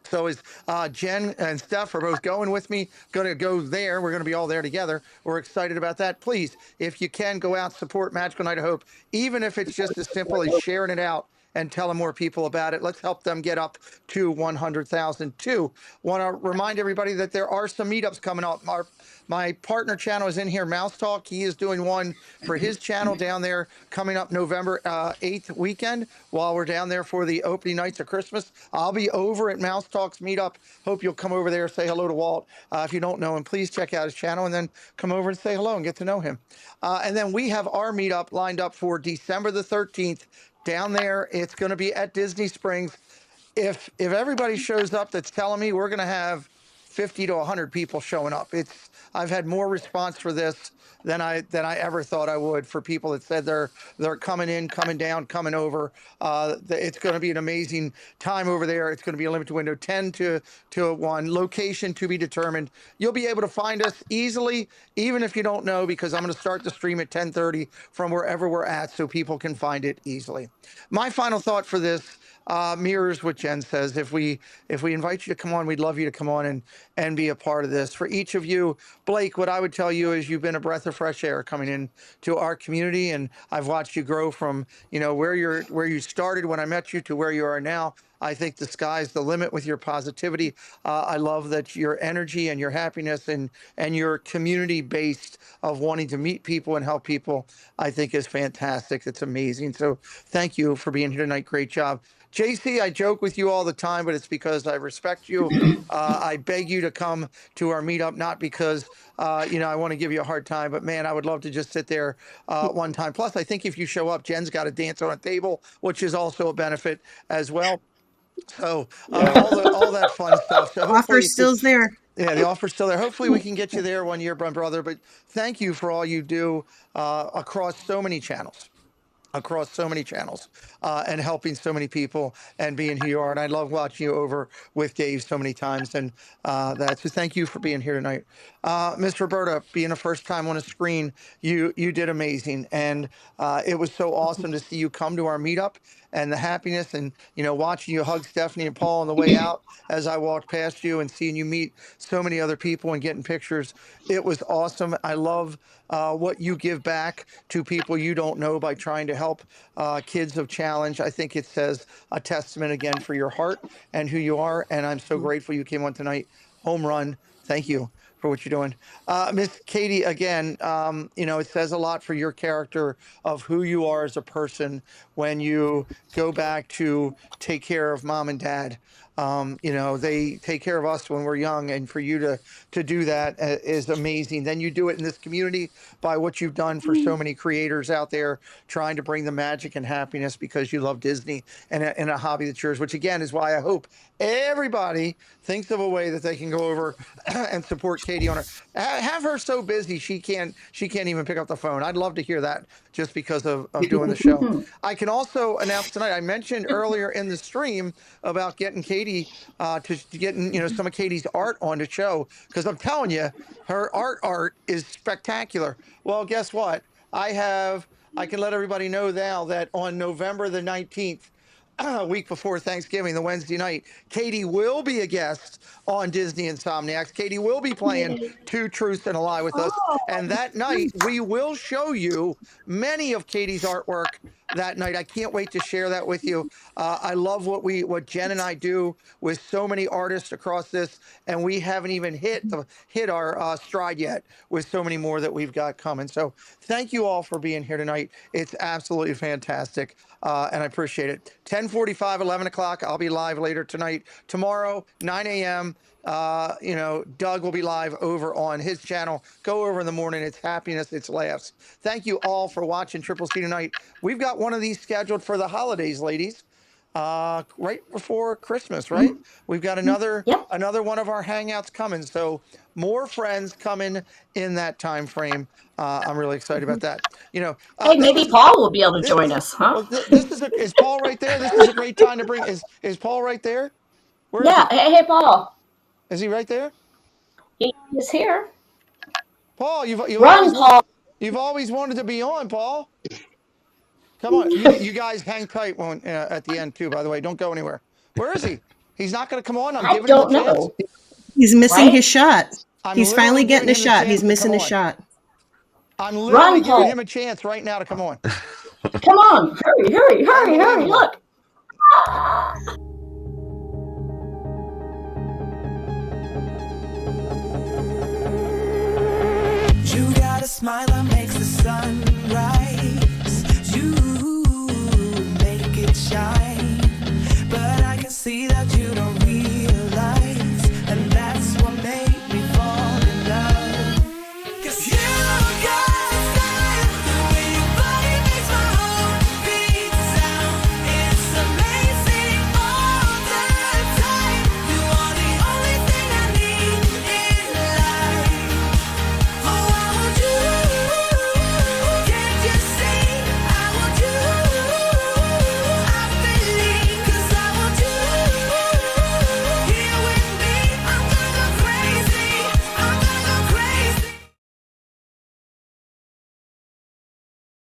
So is Jen and Steph are both going with me. Going to go there. We're going to be all there together. We're excited about that. Please, if you can, go out, support Magical Night of Hope, even if it's just as simple as sharing it out and telling more people about it. Let's help them get up to 100,000 too. Want to remind everybody that there are some meetups coming up. My partner channel is in here, Mouse Talk. He is doing one for his channel down there coming up November 8th weekend while we're down there for the opening nights of Christmas. I'll be over at Mouse Talk's meetup. Hope you'll come over there, say hello to Walt. If you don't know him, please check out his channel and then come over and say hello and get to know him. And then we have our meetup lined up for December the 13th down there. It's going to be at Disney Springs. If everybody shows up that's telling me, we're going to have 50 to 100 people showing up. I've had more response for this than I ever thought I would, for people that said they're coming in, coming down, coming over. It's going to be an amazing time over there. It's going to be a limited window, 10 to 1, location to be determined. You'll be able to find us easily, even if you don't know, because I'm going to start the stream at 10:30 from wherever we're at, so people can find it easily. My final thought for this mirrors what Jen says. If we invite you to come on, we'd love you to come on and be a part of this. For each of you, Blake, what I would tell you is you've been a breath of fresh air coming in to our community, and I've watched you grow from where you started when I met you to where you are now. I think the sky's the limit with your positivity. I love that your energy and your happiness and your community based of wanting to meet people and help people, I think is fantastic. It's amazing. So thank you for being here tonight. Great job. JC, I joke with you all the time, but it's because I respect you. I beg you to come to our meetup, not because, I want to give you a hard time, but man, I would love to just sit there one time. Plus, I think if you show up, Jen's got to dance on a table, which is also a benefit as well. So all that fun stuff. So Offer hopefully, still's there. yeah, the offer's still there. Hopefully we can get you there one year, brother. But thank you for all you do across so many channels. And helping so many people and being who you are. And I love watching you over with Dave so many times. And so thank you for being here tonight. Miss Roberta, being a first time on a screen, you did amazing. And it was so awesome to see you come to our meetup and the happiness and, watching you hug Stephanie and Paul on the way out as I walked past you and seeing you meet so many other people and getting pictures. It was awesome. I love what you give back to people you don't know by trying to help kids of challenge. I think it says a testament again for your heart and who you are. And I'm so grateful you came on tonight. Home run. Thank you for what you're doing. Miss Katie, again, it says a lot for your character of who you are as a person when you go back to take care of mom and dad. They take care of us when we're young, and for you to do that is amazing. Then you do it in this community by what you've done for so many creators out there, trying to bring the magic and happiness because you love Disney and a hobby that's yours. Which again is why I hope everybody thinks of a way that they can go over and support Katie on her. Have her so busy she can't even pick up the phone. I'd love to hear that just because of doing the show. I can also announce tonight. I mentioned earlier in the stream about getting Katie to getting some of Katie's art on the show, because I'm telling you, her art is spectacular. Well, guess what? I can let everybody know now that on November the 19th, a week before Thanksgiving, the Wednesday night, Katie will be a guest on Disney Insomniacs. Katie will be playing Two Truths and a Lie with us. And that night, we will show you many of Katie's artwork that night. I can't wait to share that with you. I love what Jen and I do with so many artists across this, and we haven't even hit our stride yet with so many more that we've got coming. So thank you all for being here tonight. It's absolutely fantastic. And I appreciate it. 10:45, 11 o'clock. I'll be live later tonight. Tomorrow, 9 a.m. Doug will be live over on his channel. Go over in the morning. It's happiness. It's laughs. Thank you all for watching Triple C tonight. We've got one of these scheduled for the holidays, ladies. Right before Christmas, right? We've got another one of our hangouts coming. So more friends coming in that time frame. I'm really excited about that. Hey, maybe Paul will be able to join us, huh? Well, is Paul right there? This is a great time to bring. Is Paul right there? Where is Yeah. he? Hey, Paul. Is he right there? He is here. Paul, Run, Paul. you've always wanted to be on, Paul. Come on, you guys hang tight at the end too. By the way, don't go anywhere. Where is he? He's not going to come on. I'm I giving him a don't chance. know. He's missing Right? his shot. I'm He's literally finally getting giving a him the shot. chance He's to missing come a on. shot. I'm literally Run, giving Paul. him a chance right now to come on. Come on. Hurry. Unbelievable. Look. You got a smile that makes the sun